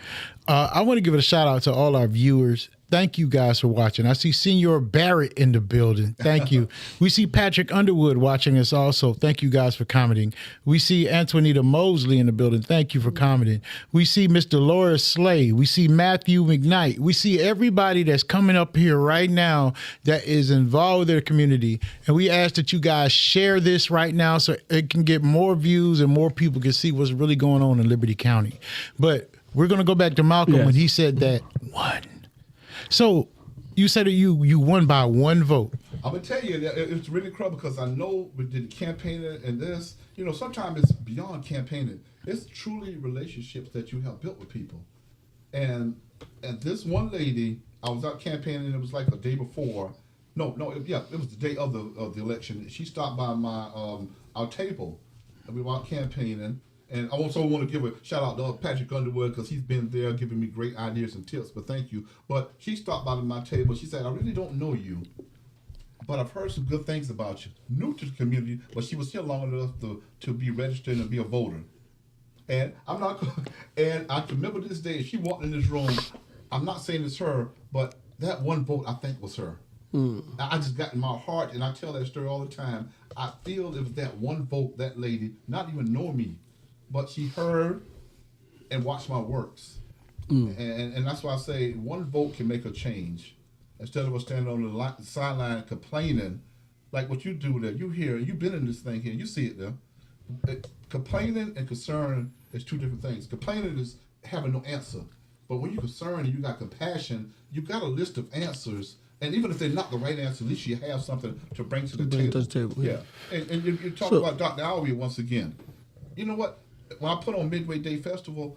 I want to give a shout out to all our viewers. Thank you guys for watching. I see Senior Barrett in the building. Thank you. We see Patrick Underwood watching us also. Thank you guys for commenting. We see Antoinita Mosley in the building. Thank you for commenting. We see Mr. Laura Slay. We see Matthew McKnight. We see everybody that's coming up here right now that is involved with their community. And we ask that you guys share this right now so it can get more views and more people can see what's really going on in Liberty County. But we're going to go back to Malcolm when he said that one. So you said that you won by one vote. I'm gonna tell you that it's really cruel because I know we did campaigning and this. You know, sometimes it's beyond campaigning. It's truly relationships that you have built with people. And this one lady, I was out campaigning. It was like a day before. It was the day of the election. She stopped by our table, and we were out campaigning. And I also want to give a shout out to Patrick Underwood because he's been there giving me great ideas and tips, but thank you. But she stopped by my table. She said, I really don't know you, but I've heard some good things about you. New to the community, but she was here long enough to be registered and be a voter. And and I can remember this day, she walked in this room, I'm not saying it's her, but that one vote I think was her. I just got in my heart, and I tell that story all the time. I feel it was that one vote, that lady, not even know me, but she heard and watched my works. And that's why I say one vote can make a change. Instead of us standing on the sideline complaining, like what you do there, you hear, you've been in this thing here, you see it there. Complaining and concern is two different things. Complaining is having no answer. But when you're concerned and you got compassion, you got a list of answers. And even if they're not the right answer, at least you have something to bring to the table. Yeah. And you talk about Dr. Alvey once again. You know what? When I put on Midway Day Festival,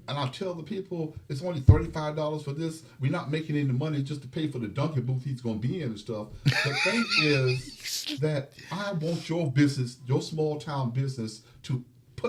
and I tell the people it's only $35 for this, we're not making any money just to pay for the donkey booth he's going to be in and stuff. The thing is that I want your business, your small town business, to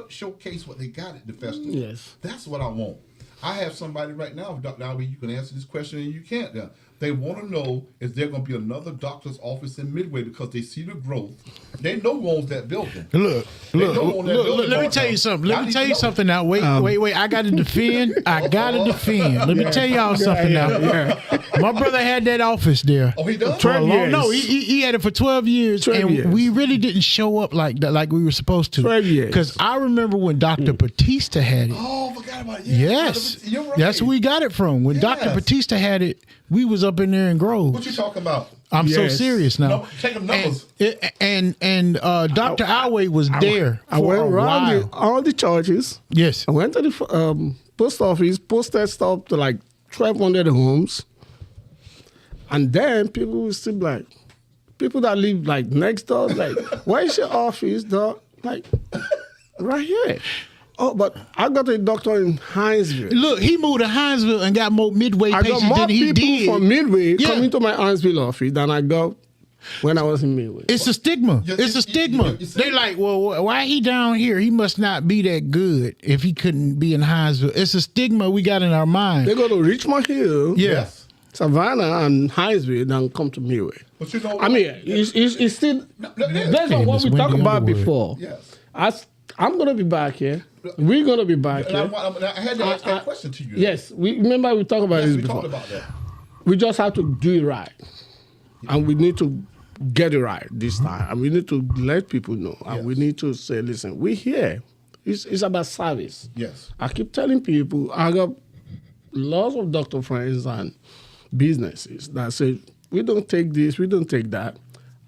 showcase what they got at the festival. Yes. That's what I want. I have somebody right now, Dr. Alvey, you can answer this question and you can't now. They want to know, is there going to be another doctor's office in Midway because they see the growth. They know who owns that building. Look, let me tell you something. Let me tell you something now. Wait. I got to defend. Let me tell y'all something now. My brother had that office there. Oh, he does? 12 years. No, he had it for 12 years. 12 years. We really didn't show up like that, like we were supposed to. 12 years. Because I remember when Dr. Batista had it. Oh, I forgot about it. Yes. You're right. That's where we got it from. When Dr. Batista had it, we was up in there in Groves. What you talking about? I'm so serious now. No, take them numbers. And Dr. Alway was there I went for a around while. all the churches. Yes. I went to the post office, posted stuff to like 1,200 homes. And then people will still like, people that live like next door, like, where's your office, dog? Like, right here. Oh, but I got a doctor in Hinesville. Look, he moved to Hinesville and got more Midway I got patients more than he people did. from Midway coming to my Hinesville office than I got when I was in Midway. It's a stigma. It's a stigma. They like, well, why he down here? He must not be that good if he couldn't be in Hinesville. It's a stigma we got in our mind. They go to Richmond Hill, Yes. Savannah, and Hinesville, then come to Midway. But you know what? I mean, it's still, based on what we talked about before. Yes. I'm going to be back here. We're going to be back And here. I had to ask that question to you. Yes, remember we talked about this we before. talked about that. We just have to do it right. And we need to get it right this time. And we need to let people know. And we need to say, listen, we're here. It's about service. Yes. I keep telling people, I got lots of doctor friends and businesses that say, we don't take this, we don't take that.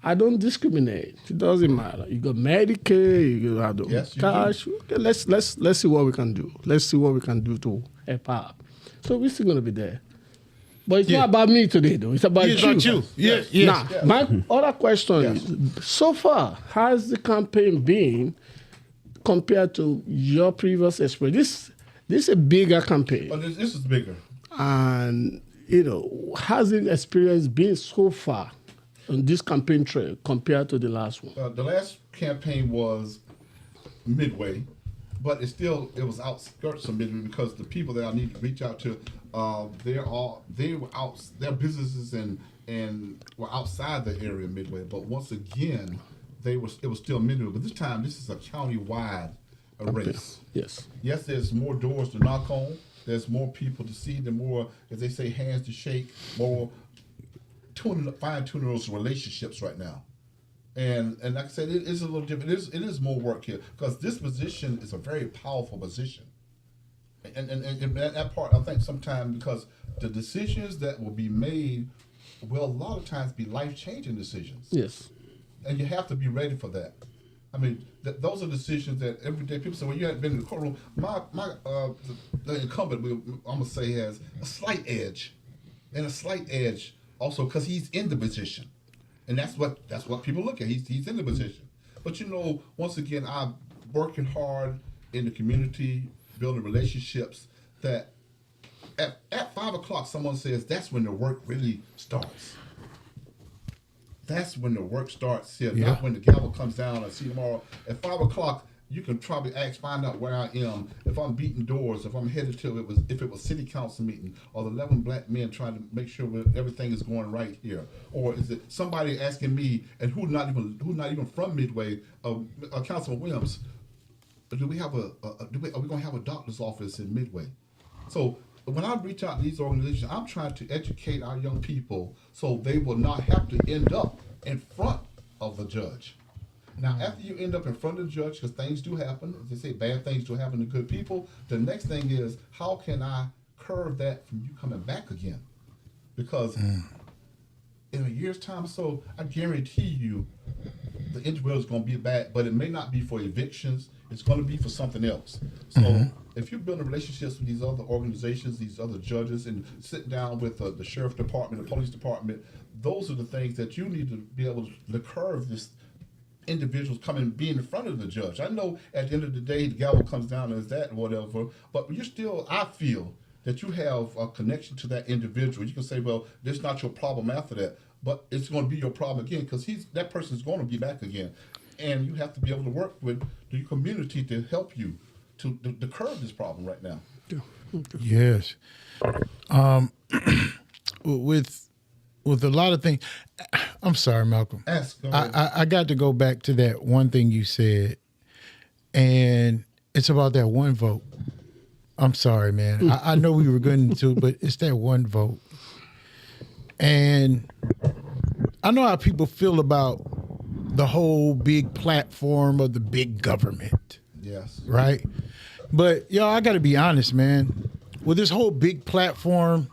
I don't discriminate. It doesn't matter. You got Medicaid, you got the cash. Okay, let's see what we can do. Let's see what we can do to help out. So we're still gonna be there. But it's not about me today, though. It's about It's you. about you. Yeah, yes. Now, my other question is, so far, how's the campaign been compared to your previous experience? This is a bigger campaign. But this is bigger. And, how's the experience been so far on this campaign trail compared to the last one? The last campaign was midway, but it was outskirts of midway because the people that I need to reach out to, their businesses and were outside the area of midway. But once again, it was still midway. But this time, this is a county-wide race. Yes. Yes, there's more doors to knock on. There's more people to see. There's more, as they say, hands to shake. More fine-tuning those relationships right now. And like I said, it is a little different. It is more work here because this position is a very powerful position. And that part, I think sometimes because the decisions that will be made will a lot of times be life-changing decisions. Yes. And you have to be ready for that. I mean, those are decisions that every day people say, well, you haven't been in the courtroom. The incumbent, I'm going to say, has a slight edge. And a slight edge also because he's in the position. And that's what people look at. He's in the position. But once again, I'm working hard in the community, building relationships that at 5 o'clock someone says that's when the work really starts. That's when the work starts here, not when the gavel comes down. I see tomorrow at 5 o'clock. You can probably find out where I am. If I'm beating doors, if I'm headed to if it was city council meeting, or the 11 black men trying to make sure everything is going right here, or is it somebody asking me and who's not even from Midway, Councilman Williams, are we going to have a doctor's office in Midway? So when I reach out to these organizations, I'm trying to educate our young people so they will not have to end up in front of the judge. Now, after you end up in front of the judge, because things do happen, as they say, bad things do happen to good people, the next thing is, how can I curb that from you coming back again? Because in a year's time or so, I guarantee you the individual is going to be bad, but it may not be for evictions. It's going to be for something else. So if you're building relationships with these other organizations, these other judges, and sit down with the sheriff department, the police department, those are the things that you need to be able to curb this individuals coming being in front of the judge. I know at the end of the day the gavel comes down as that or whatever, but I feel that you have a connection to that individual. You can say, well, this is not your problem after that, but it's going to be your problem again because that person is going to be back again. And you have to be able to work with the community to help you to curb this problem right now. Yes. With a lot of things, I'm sorry, Malcolm. I got to go back to that one thing you said, and it's about that one vote. I'm sorry, man. I know we were getting into it, but it's that one vote. And I know how people feel about the whole big platform of the big government. Yes. Right? But, I got to be honest, man. With this whole big platform,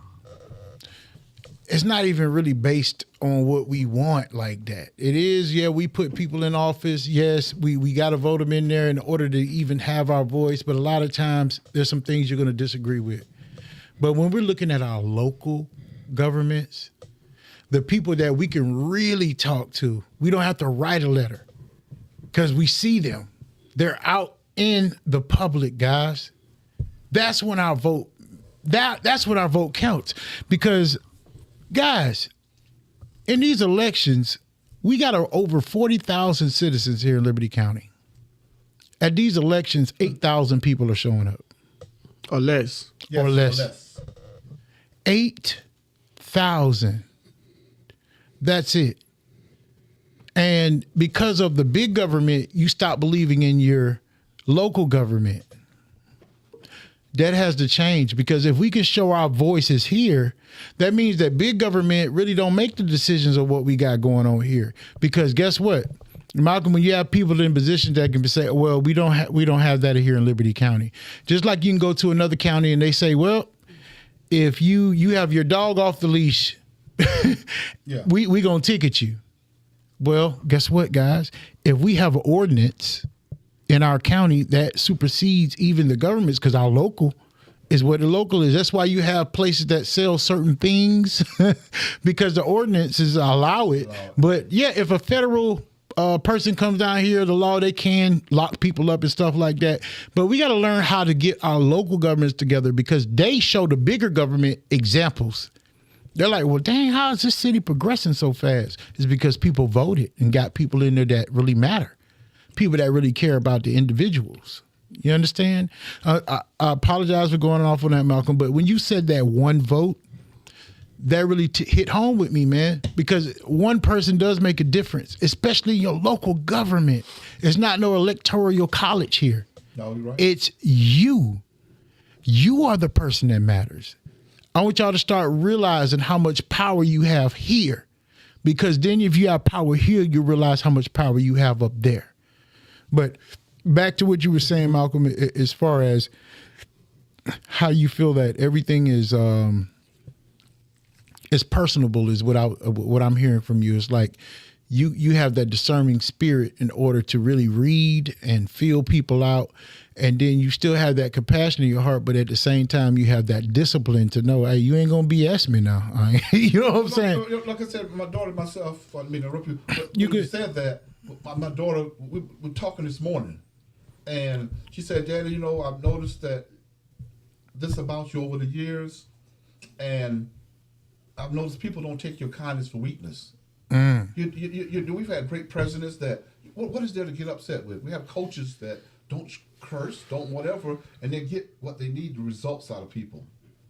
it's not even really based on what we want like that. It is, we put people in office. Yes, we got to vote them in there in order to even have our voice. But a lot of times there's some things you're going to disagree with. But when we're looking at our local governments, the people that we can really talk to, we don't have to write a letter because we see them. They're out in the public, guys. That's when our vote, that's when our vote counts. Because guys, in these elections, we got over 40,000 citizens here in Liberty County. At these elections, 8,000 people are showing up. Or less. Yes, or less. 8,000. That's it. And because of the big government, you stop believing in your local government. That has to change, because if we can show our voices here, that means that big government really don't make the decisions of what we got going on here. Because guess what, Malcolm, when you have people in positions that can say, well, we don't have that here in Liberty County. Just like you can go to another county and they say, well, if you have your dog off the leash, we gonna ticket you. Well, guess what, guys? If we have an ordinance in our county that supersedes even the government's, because our local is where the local is. That's why you have places that sell certain things because the ordinances allow it. But yeah, if a federal person comes down here, the law, they can lock people up and stuff like that. But we got to learn how to get our local governments together because they show the bigger government examples. They're like, well, dang, how is this city progressing so fast? It's because people voted and got people in there that really matter. People that really care about the individuals. You understand? I apologize for going off on that, Malcolm, but when you said that one vote, that really hit home with me, man, because one person does make a difference, especially your local government. It's not no electoral college here. No, you're right. It's you. You are the person that matters. I want y'all to start realizing how much power you have here, because then if you have power here, you realize how much power you have up there. But back to what you were saying, Malcolm, as far as how you feel that everything is personable is what I'm hearing from you. It's like you have that discerning spirit in order to really read and feel people out. And then you still have that compassion in your heart, but at the same time, you have that discipline to know, hey, you ain't going to BS me now. You know what I'm saying? Like I said, my daughter, myself, I mean, You said that, my daughter, we were talking this morning, and she said, Daddy, you know, I've noticed that this about you over the years, and I've noticed people don't take your kindness for weakness. We've had great presidents that, what is there to get upset with? We have coaches that don't curse, don't whatever, and they get what they need, the results out of people.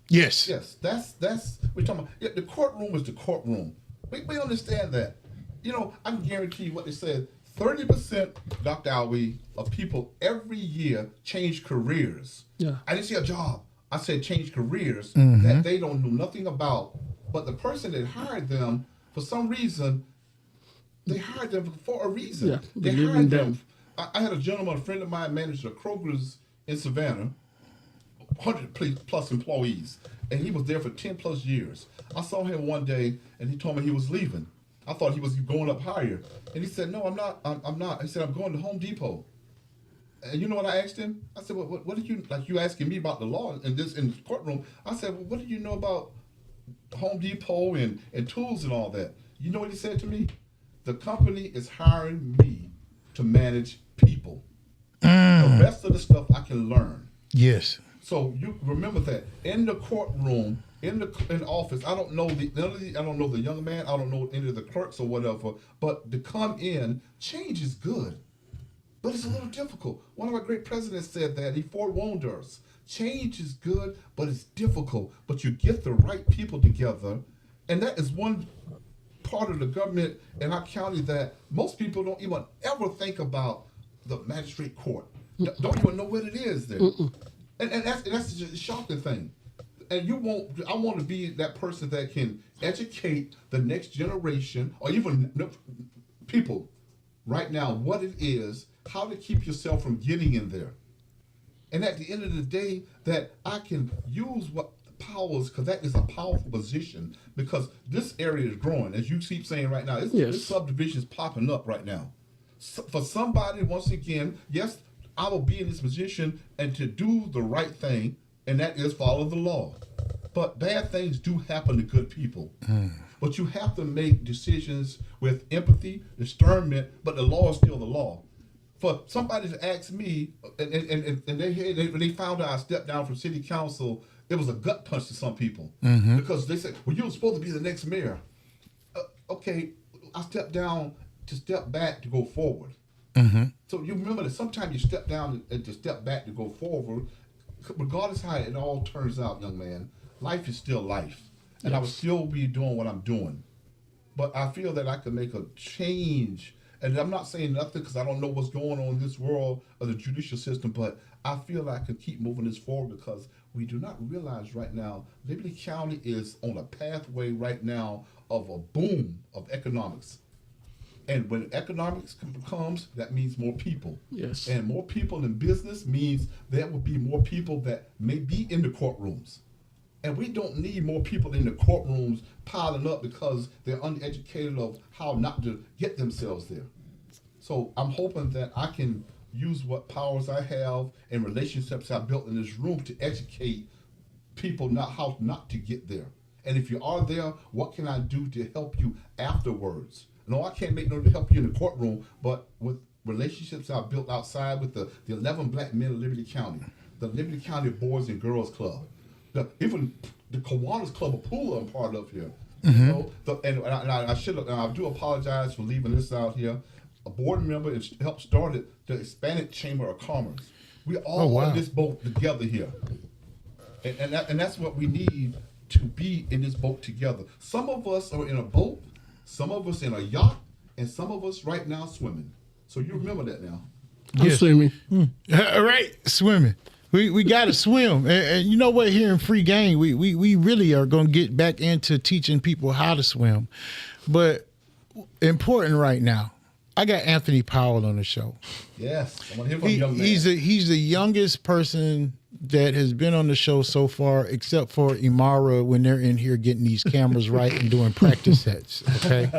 Yes. Yes, that's we're talking about. Yeah, the courtroom is the courtroom. We understand that. You know, I can guarantee you what they said. 30%, Dr. Alwee, of people every year change careers. Yeah. I didn't see a job. I said change careers that they don't know nothing about. But the person that hired them, for some reason, they hired them for a reason. Yeah, they believe in hired them. I had a gentleman, a friend of mine, managed a Kroger's in Savannah, 100 plus employees, and he was there for 10 plus years. I saw him one day, and he told me he was leaving. I thought he was going up higher, and he said, "No, I'm not. I'm not." He said, "I'm going to Home Depot." And you know what I asked him? I said, "Well, what did you like? You asking me about the law in the courtroom?" I said, "Well, what do you know about Home Depot and tools and all that?" You know what he said to me? The company is hiring me to manage people. The rest of the stuff I can learn. Yes. So you remember that in the courtroom, in the office, I don't know I don't know the young man, I don't know any of the clerks or whatever, but to come in, change is good, but it's a little difficult. One of our great presidents said that, he forewarned us. Change is good, but it's difficult. But you get the right people together, and that is one part of the government in our county that most people don't even ever think about. The magistrate court don't even know what it is there, and that's just a shocking thing. And I want to be that person that can educate the next generation or even people right now what it is, how to keep yourself from getting in there. And at the end of the day, that I can use what powers, because that is a powerful position, because this area is growing, as you keep saying right now. This subdivision is popping up right now. So for somebody, once again, yes, I will be in this position and to do the right thing, and that is follow the law. But bad things do happen to good people. But you have to make decisions with empathy, discernment, but the law is still the law. For somebody to ask me, and when they found out I stepped down from city council, it was a gut punch to some people. Because they said, well, you were supposed to be the next mayor. Okay, I stepped down to step back to go forward. So you remember that sometimes you step down and to step back to go forward, regardless how it all turns out, young man, life is still life. And I would still be doing what I'm doing. But I feel that I can make a change. And I'm not saying nothing because I don't know what's going on in this world of the judicial system, but I feel I can keep moving this forward because we do not realize right now, Liberty County is on a pathway right now of a boom of economics. And when economics comes, that means more people. Yes. And more people in business means there will be more people that may be in the courtrooms. And we don't need more people in the courtrooms piling up because they're uneducated of how not to get themselves there. So I'm hoping that I can use what powers I have and relationships I've built in this room to educate people how not to get there. And if you are there, what can I do to help you afterwards? No, I can't make no to help you in the courtroom, but with relationships I've built outside with the 11 black men of Liberty County, the Liberty County Boys and Girls Club, even the Kiwanis Club of Pula I'm part of here. You know, I do apologize for leaving this out here. A board member helped start the Hispanic Chamber of Commerce. We all on this boat together here. And that's what we need to be in this boat together. Some of us are in a boat, some of us in a yacht, and some of us right now swimming. So you remember that now. I'm swimming. All right, swimming. We got to swim. And you know what? Here in Free Game, we really are going to get back into teaching people how to swim. But important right now, I got Anthony Powell on the show. Yes, I want to hear from a young man. He's the youngest person that has been on the show so far, except for Imara when they're in here getting these cameras right and doing practice sets. Okay,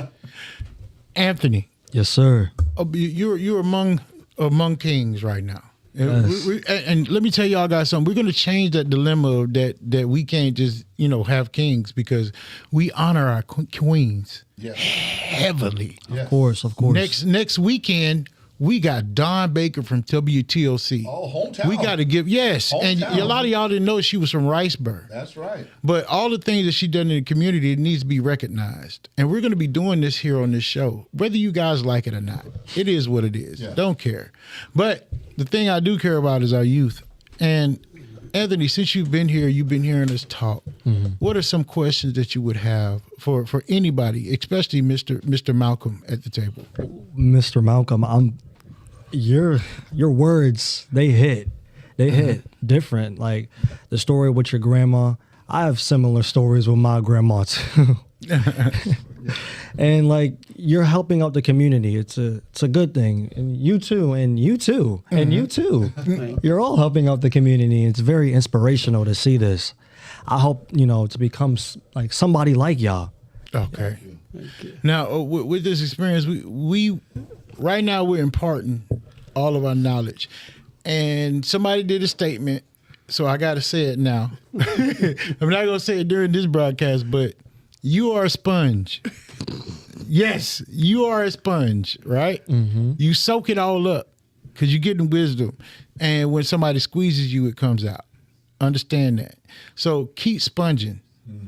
Anthony. Yes, sir. You're among kings right now. Yes. And let me tell y'all guys something. We're going to change that dilemma that we can't just have kings, because we honor our queens heavily. Yes. Of course. Next weekend we got Dawn Baker from WTOC. Oh, hometown. We got to give and a lot of y'all didn't know she was from Riceburg. That's right. But all the things that she done in the community, it needs to be recognized. And we're going to be doing this here on this show, whether you guys like it or not. It is what it is. Yeah. Don't care. But the thing I do care about is our youth. And Anthony, since you've been here, you've been hearing us talk. Mm-hmm. What are some questions that you would have for anybody, especially Mr. Malcolm at the table? Mr. Malcolm, your words, they hit different. Like the story with your grandma. I have similar stories with my grandma too. And like, you're helping out the community. It's a good thing. And you too, and you too, and you too. You're all helping out the community. It's very inspirational to see this. I hope, to become like somebody like y'all. Okay. Now, with this experience, we right now we're imparting all of our knowledge. And somebody did a statement, so I got to say it now. I'm not going to say it during this broadcast, but you are a sponge. Yes, you are a sponge, right? Mm-hmm. You soak it all up because you're getting wisdom. And when somebody squeezes you, it comes out. Understand that. So keep sponging.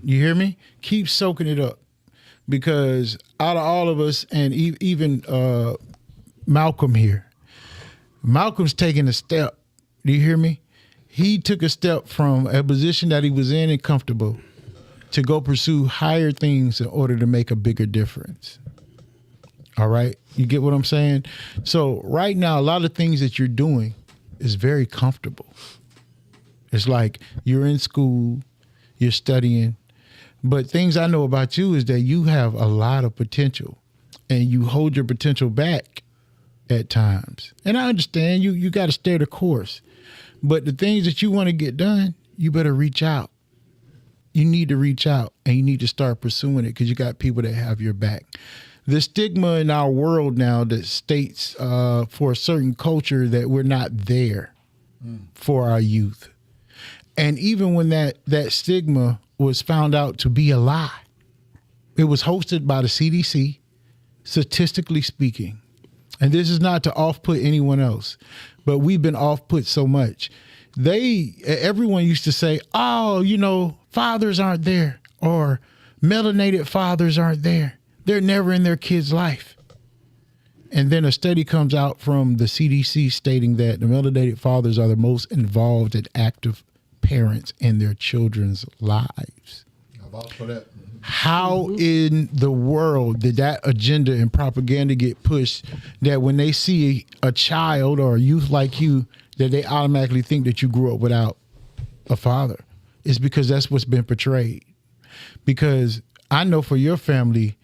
You hear me? Keep soaking it up. Because out of all of us, and even Malcolm here, Malcolm's taking a step. Do you hear me? He took a step from a position that he was in and comfortable to go pursue higher things in order to make a bigger difference. All right? You get what I'm saying? So right now, a lot of things that you're doing is very comfortable. It's like you're in school, you're studying, but things I know about you is that you have a lot of potential and you hold your potential back at times. And I understand you got to stay the course, but the things that you want to get done, you better reach out. You need to reach out and you need to start pursuing it because you got people that have your back. The stigma in our world now that states for a certain culture that we're not there for our youth. And even when that stigma was found out to be a lie, it was hosted by the CDC, statistically speaking. And this is not to off-put anyone else, but we've been off-put so much. Everyone used to say, fathers aren't there, or melanated fathers aren't there. They're never in their kid's life. And then a study comes out from the CDC stating that the melanated fathers are the most involved and active parents in their children's lives. How about for that? How in the world did that agenda and propaganda get pushed that when they see a child or a youth like you, that they automatically think that you grew up without a father? It's because that's what's been portrayed. Because I know for your family,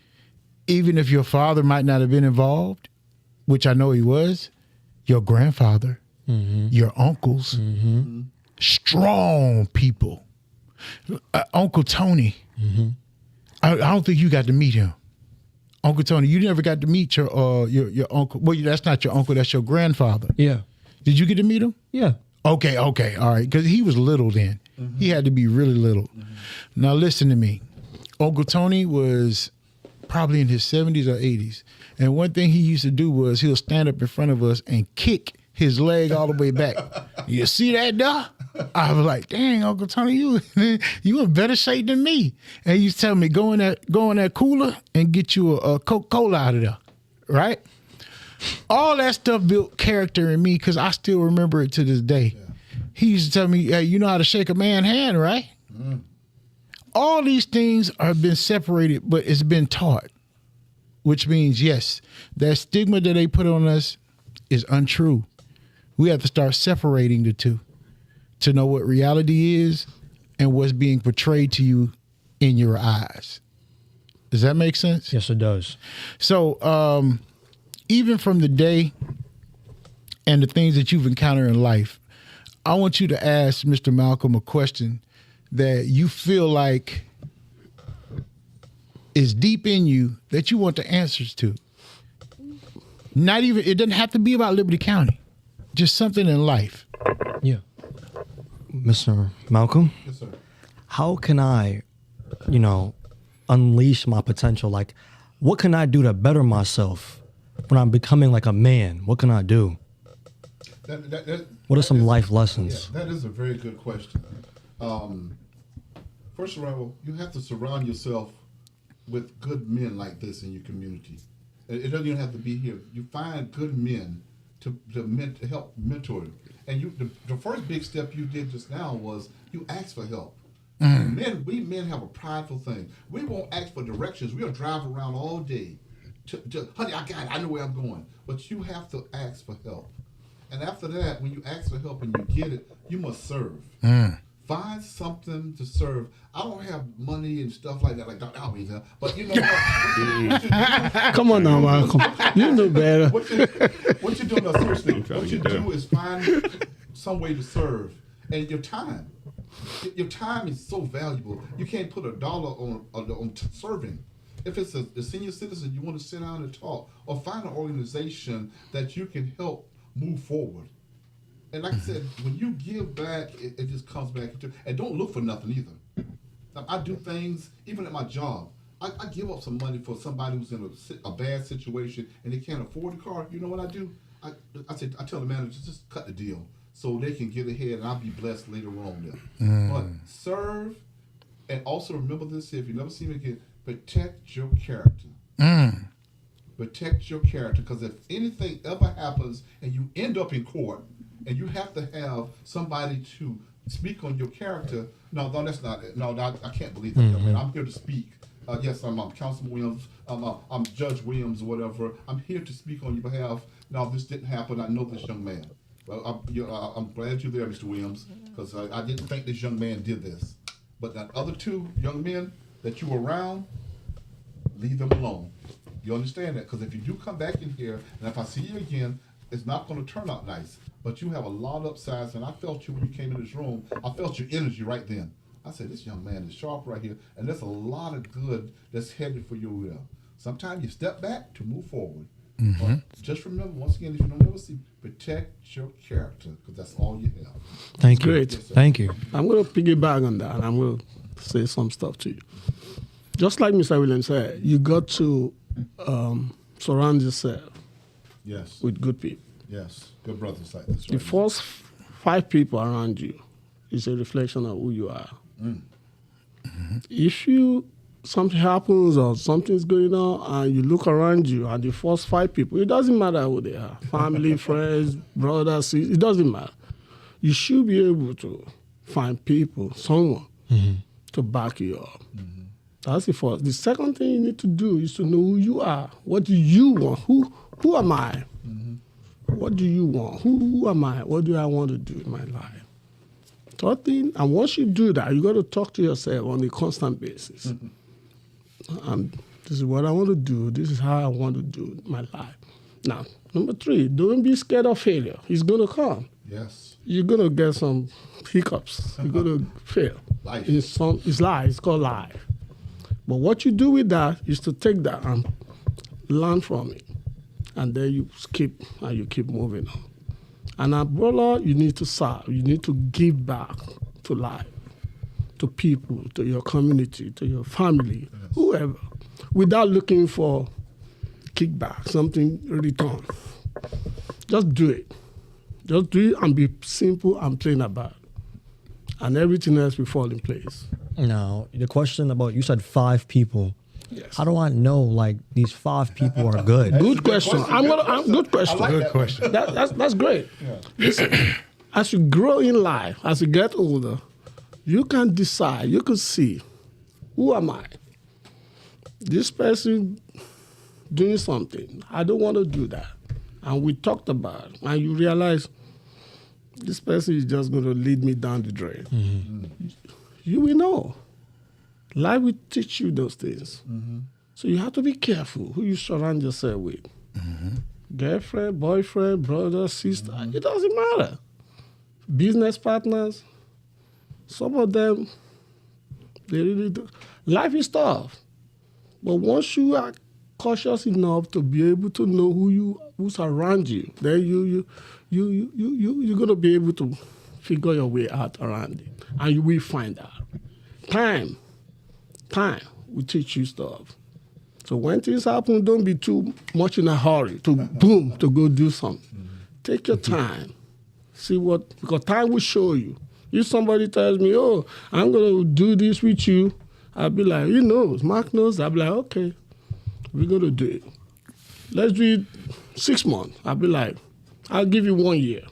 even if your father might not have been involved, which I know he was, your grandfather, your uncles, strong people. Uncle Tony, I don't think you got to meet him. Uncle Tony, you never got to meet your uncle. Well, that's not your uncle, that's your grandfather. Yeah. Did you get to meet him? Yeah. Okay, all right, because he was little then. He had to be really little. Now listen to me. Uncle Tony was probably in his 70s or 80s. And one thing he used to do was he'll stand up in front of us and kick his leg all the way back. You see that, dog? I was like, dang, Uncle Tony, you in better shape than me. And he used to tell me, go in that cooler and get you a Coca-Cola out of there, right? All that stuff built character in me because I still remember it to this day. Yeah. He used to tell me, hey, you know how to shake a man's hand, right? All these things have been separated, but it's been taught, which means, yes, that stigma that they put on us is untrue. We have to start separating the two to know what reality is and what's being portrayed to you in your eyes. Does that make sense? Yes, it does. So even from the day and the things that you've encountered in life, I want you to ask Mr. Malcolm a question that you feel like is deep in you that you want the answers to. Not even, it doesn't have to be about Liberty County. Just something in life. Yeah. Mr. Malcolm? Yes, sir. How can I, unleash my potential? Like, what can I do to better myself when I'm becoming like a man? What can I do? What are some life lessons? Yeah, that is a very good question. First of all, you have to surround yourself with good men like this in your community. It doesn't even have to be here. You find good men to help mentor you. And the first big step you did just now was you asked for help. We men have a prideful thing. We won't ask for directions. We'll drive around all day. Honey, I got it. I know where I'm going. But you have to ask for help. And after that, when you ask for help and you get it, you must serve. Find something to serve. I don't have money and stuff like that, like Dr. Alvin, but you know what? Come on now, Malcolm. You know better. What you're doing, no, seriously, what you do is find some way to serve. And your time. Your time is so valuable. You can't put $1 on serving. If it's a senior citizen, you want to sit down and talk, or find an organization that you can help move forward. And like I said, when you give back, it just comes back. And don't look for nothing either. Now, I do things, even at my job. I give up some money for somebody who's in a bad situation and they can't afford the car. You know what I do? I tell the manager, just cut the deal so they can get ahead and I'll be blessed later on there. But serve, and also remember this, if you never see me again, protect your character. Protect your character, because if anything ever happens and you end up in court and you have to have somebody to speak on your character, no, that's not it. No, I can't believe that. Man. I'm here to speak. Yes, I'm Councilman Williams. I'm Judge Williams or whatever. I'm here to speak on your behalf. No, this didn't happen. I know this young man. Well, I'm glad you're there, Mr. Williams, because I didn't think this young man did this. But the other two young men that you were around, leave them alone. You understand that? Because if you do come back in here, and if I see you again, it's not going to turn out nice. But you have a lot of upsides, and I felt you when you came in this room. I felt your energy right then. I said, this young man is sharp right here, and there's a lot of good that's headed for your will. Sometimes you step back to move forward. But just remember, once again, if you don't ever see, protect your character, because that's all you have. Thank you. Great. Yes, Thank you. I'm going to piggyback on that, and I'm going to say some stuff to you. Just like Mr. Williams said, you got to surround yourself with good people. Yes, good brothers like this. The first 5 people around you is a reflection of who you are. If something happens or something's going on and you look around you and the first 5 people, it doesn't matter who they are, family, friends, brothers, it doesn't matter. You should be able to find people, someone, to back you up. That's the first. The second thing you need to do is to know who you are. What do you want? Who am I? What do you want? Who am I? What do I want to do in my life? Third thing, and once you do that, you got to talk to yourself on a constant basis. This is what I want to do. This is how I want to do my life. Now, number 3, don't be scared of failure. It's going to come. Yes. You're going to get some hiccups. You're going to fail. Life. It's life. It's called life. But what you do with that is to take that and learn from it. And then you keep moving on. And brother, you need to serve. You need to give back to life. to people, to your community, to your family, whoever, without looking for kickback, something return. Just do it. Just do it and be simple and plain about it. And everything else will fall in place. Now, the question about, you said 5 people. Yes. How do I know, like, these 5 people are good? Good question. Good question. I like Good that. question. That's great. Listen, as you grow in life, as you get older, you can decide, you can see, who am I? This person doing something. I don't want to do that. And we talked about it. And you realize this person is just going to lead me down the drain. Mm-hmm. You will know. Life will teach you those things. Mm-hmm. So you have to be careful who you surround yourself with. Mm-hmm. Girlfriend, boyfriend, brother, sister, it doesn't matter. Business partners, some of them, they really do. Life is tough. But once you are cautious enough to be able to know who's around you, then you're gonna be able to figure your way out around it, and you will find out. Time will teach you stuff. So when things happen, don't be too much in a hurry to go do something. Mm-hmm. Take your time. See because time will show you. If somebody tells me, "Oh, I'm gonna do this with you," I'll be like, "He knows, Mark knows." I'll be like, "Okay, we're gonna do it. Let's do it 6 months." I'll be like, "I'll give you 1 year."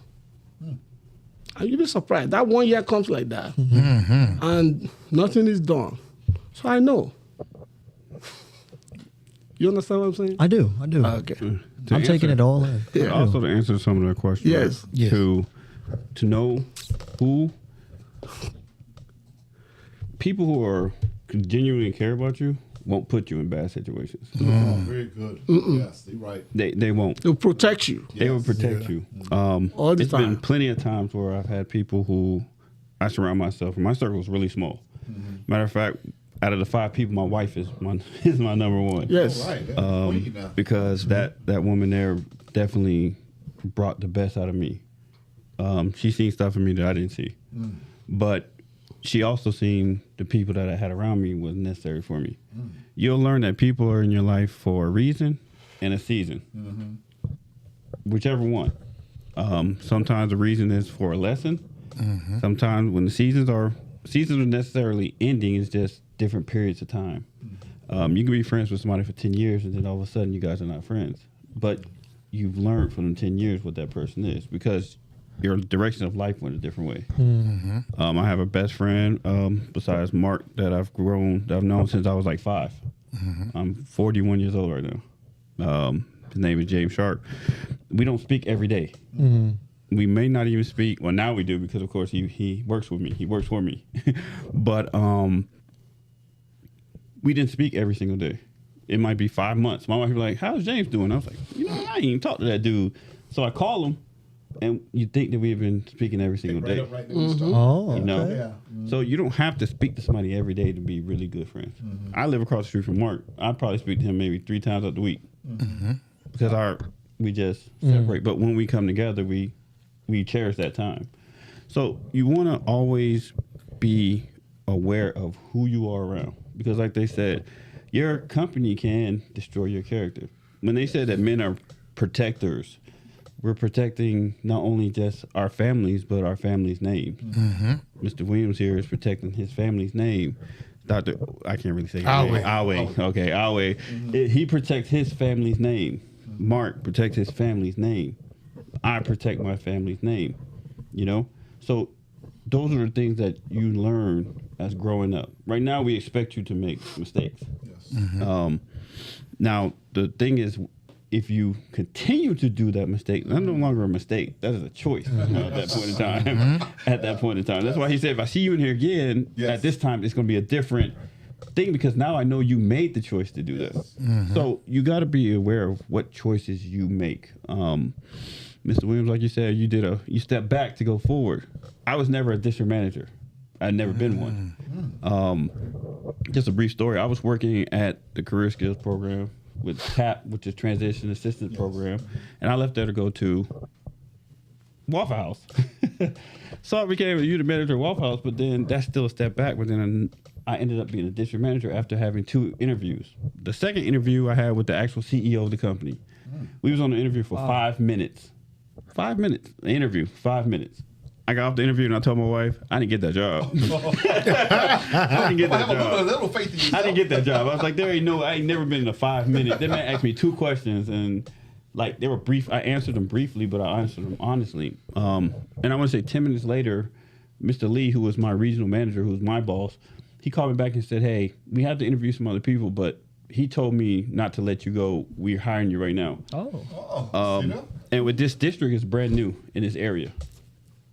And you'll be surprised. That 1 year comes like that. Mm-hmm. And nothing is done. So I know. You understand what I'm saying? I do. Okay. I'm taking it all in. Yeah. Also, to answer some of their questions. Yes. Right? Yes. To know who people who are genuinely care about you won't put you in bad situations. Oh, very good. Yes, you're right. They won't. They'll protect you. They will protect you. All the it's time. been plenty of times where I've had people who I surround myself, and my circle is really small. Mm-hmm. Matter of fact, out of the 5 people, my wife is my number one. Yes. All right. Because that woman there definitely brought the best out of me. She seen stuff in me that I didn't see. But she also seen the people that I had around me was necessary for me. You'll learn that people are in your life for a reason and a season. Mm-hmm. Whichever one. Sometimes the reason is for a lesson. Mm-hmm. Sometimes when the seasons are necessarily ending, it's just different periods of time. You can be friends with somebody for 10 years and then all of a sudden you guys are not friends. But you've learned from them 10 years what that person is because your direction of life went a different way. Mm-hmm. I have a best friend besides Mark that I've known since I was like 5. Mm-hmm. I'm 41 years old right now. His name is James Sharp. We don't speak every day. Mm-hmm. We may not even speak. Well, now we do because, of course, he works with me. He works for me. But we didn't speak every single day. It might be 5 months. My wife would be like, "How's James doing?" I was like, I ain't even talked to that dude. So I call him, and you think that we've been speaking every single day. Mm-hmm. Oh, you know? okay. Yeah. Mm-hmm. So you don't have to speak to somebody every day to be really good friends. Mm-hmm. I live across the street from Mark. I probably speak to him maybe 3 times out the week because we just separate. But when we come together, we cherish that time. So you want to always be aware of who you are around because, like they said, your company can destroy your character. When they said that men are protectors, we're protecting not only just our families, but our family's name. Mm-hmm. Mr. Williams here is protecting his family's name. I can't really say his name. Awe. Okay, Awe. Mm-hmm. He protects his family's name. Mark protects his family's name. I protect my family's name. You know? So those are the things that you learn as growing up. Right now, we expect you to make mistakes. Yes. Mm-hmm. Now, the thing is, if you continue to do that mistake, that's no longer a mistake. That is a choice at that point in time. At that point in time. That's why he said, if I see you in here again, at this time, it's going to be a different thing because now I know you made the choice to do this. Mm-hmm. So you got to be aware of what choices you make. Mr. Williams, like you said, you stepped back to go forward. I was never a district manager. I'd never been one. Just a brief story. I was working at the Career Skills Program with TAP, which is Transition Assistance Program, and I left there to go to Waffle House. So I became a unit manager at Waffle House, but then that's still a step back. But then I ended up being a district manager after having 2 interviews. The second interview I had with the actual CEO of the company. We was on the interview for 5 minutes. 5 minutes. The interview, 5 minutes. I got off the interview and I told my wife, I didn't get that job. I didn't get that job. Little faith in yourself. I didn't get that job. I was like, I ain't never been in a 5 minute. That man asked me 2 questions and like they were brief. I answered them briefly, but I answered them honestly. And I want to say 10 minutes later, Mr. Lee, who was my regional manager, who was my boss, he called me back and said, hey, we have to interview some other people, but he told me not to let you go. We're hiring you right now. And with this district, it's brand new in this area.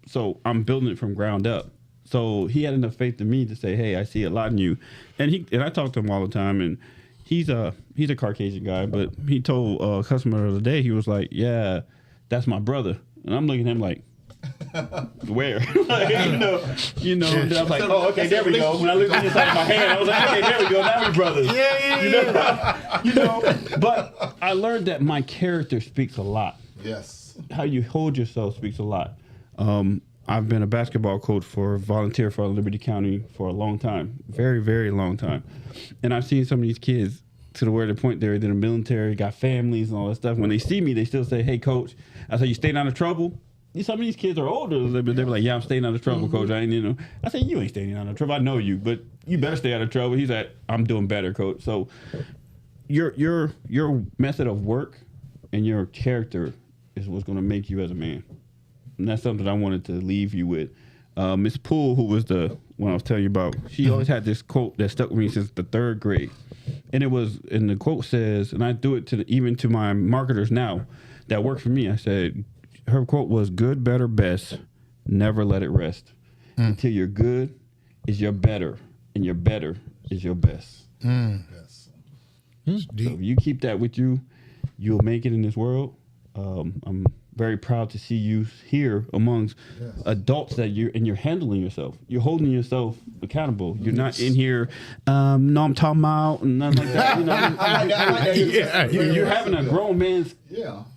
So I'm building it from ground up. So he had enough faith in me to say, hey, I see a lot in you. And I talk to him all the time, and he's a Caucasian guy, but he told a customer the other day, he was like, yeah, that's my brother. And I'm looking at him like, where? Like, you know. And then I was like, oh, okay, there we go. When I looked inside my hand, I was like, okay, there we go. Now we're brothers. Yeah. But I learned that my character speaks a lot. Yes. How you hold yourself speaks a lot. I've been a basketball coach volunteer for Liberty County for a long time, very, very long time. And I've seen some of these kids to the point they're in the military, got families and all that stuff. When they see me, they still say, hey, coach. I say, you staying out of trouble? Some of these kids are older. They're like, yeah, I'm staying out of trouble, coach. I say, you ain't staying out of trouble. I know you, but you better stay out of trouble. He's like, I'm doing better, coach. So your method of work and your character is what's going to make you as a man. And that's something I wanted to leave you with. Miss Poole, who was the one I was telling you about, she always had this quote that stuck with me since the 3rd grade. And the quote says, and I do it even to my marketers now that work for me. I said, her quote was, good, better, best, never let it rest. Until your good is your better, and your better is your best. Yes. That's deep. So if you keep that with you, you'll make it in this world. I'm very proud to see you here amongst adults you're handling yourself. You're holding yourself accountable. You're not in here, no, I'm talking about, and nothing like that. You're having a grown man's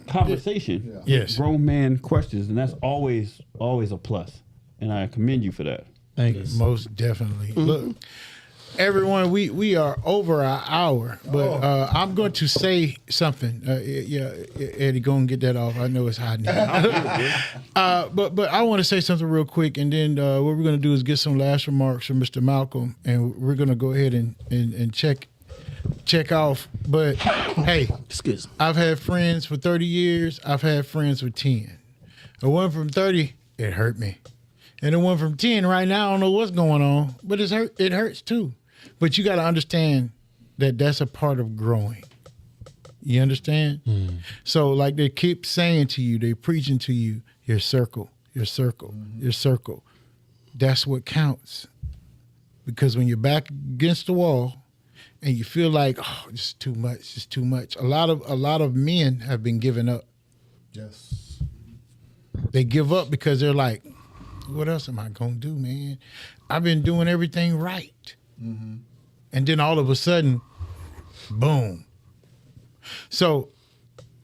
conversation. Yeah. Yes. Grown man questions, and that's always a plus. And I commend you for that. Thank you. Most definitely. Look, everyone, we are over our hour, but I'm going to say something. Eddie, go and get that off. I know it's hot now. But I want to say something real quick, and then what we're going to do is get some last remarks from Mr. Malcolm, and we're going to go ahead and check off. But hey, Excuse me. I've had friends for 30 years. I've had friends for 10. The one from 30, it hurt me. And the one from 10 right now, I don't know what's going on, but it hurts too. But you got to understand that that's a part of growing. You understand? So like they keep saying to you, they preaching to you, your circle, your circle, your circle. That's what counts. Because when you're back against the wall and you feel like, oh, it's too much, it's too much. A lot of men have been giving up. Yes. They give up because they're like, what else am I going to do, man? I've been doing everything right. And then all of a sudden, boom. So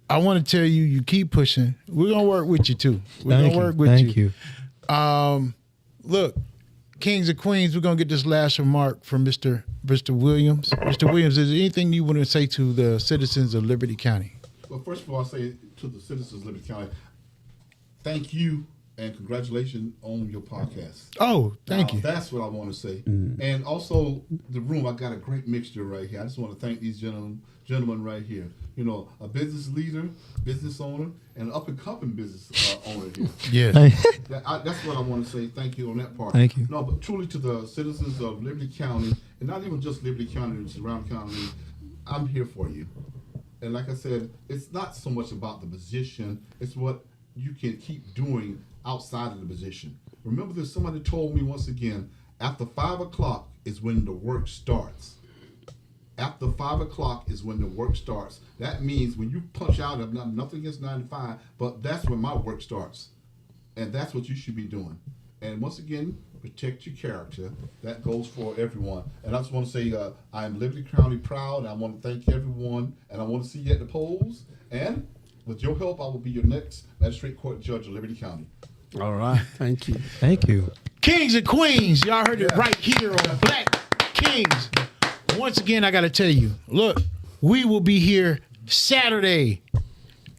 I want to tell you, you keep pushing. We're going to work with you too. We're going to work with you. Thank you. Look, Kings and Queens, we're going to get this last remark from Mr. Williams. Mr. Williams, is there anything you want to say to the citizens of Liberty County? Well, first of all, I say to the citizens of Liberty County, thank you and congratulations on your podcast. Oh, thank you. That's what I want to say. And also the room, I got a great mixture right here. I just want to thank these gentlemen right here. You know, a business leader, business owner, and an up-and-coming business owner here. Yes. That's what I want to say. Thank you on that part. Thank you. No, but truly to the citizens of Liberty County, and not even just Liberty County and surrounding county, I'm here for you. And like I said, it's not so much about the position, it's what you can keep doing outside of the position. Remember that somebody told me once again, after 5 o'clock is when the work starts. After 5 o'clock is when the work starts. That means when you punch out, nothing against 9 to 5, but that's when my work starts. And that's what you should be doing. And once again, protect your character. That goes for everyone. And I just want to say, I'm Liberty County proud. I want to thank everyone. And I want to see you at the polls. And with your help, I will be your next magistrate court judge of Liberty County. All right. Thank you. Thank you. Kings and Queens, y'all heard it right here on Black Kings. Once again, I got to tell you, look, we will be here Saturday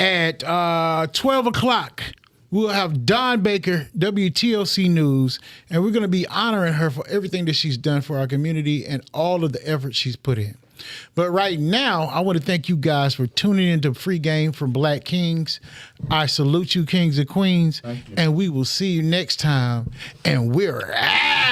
at 12 o'clock. We'll have Dawn Baker, WTLC News, and we're going to be honoring her for everything that she's done for our community and all of the effort she's put in. But right now, I want to thank you guys for tuning into Free Game from Black Kings. I salute you, Kings and Queens, and we will see you next time. And we're out.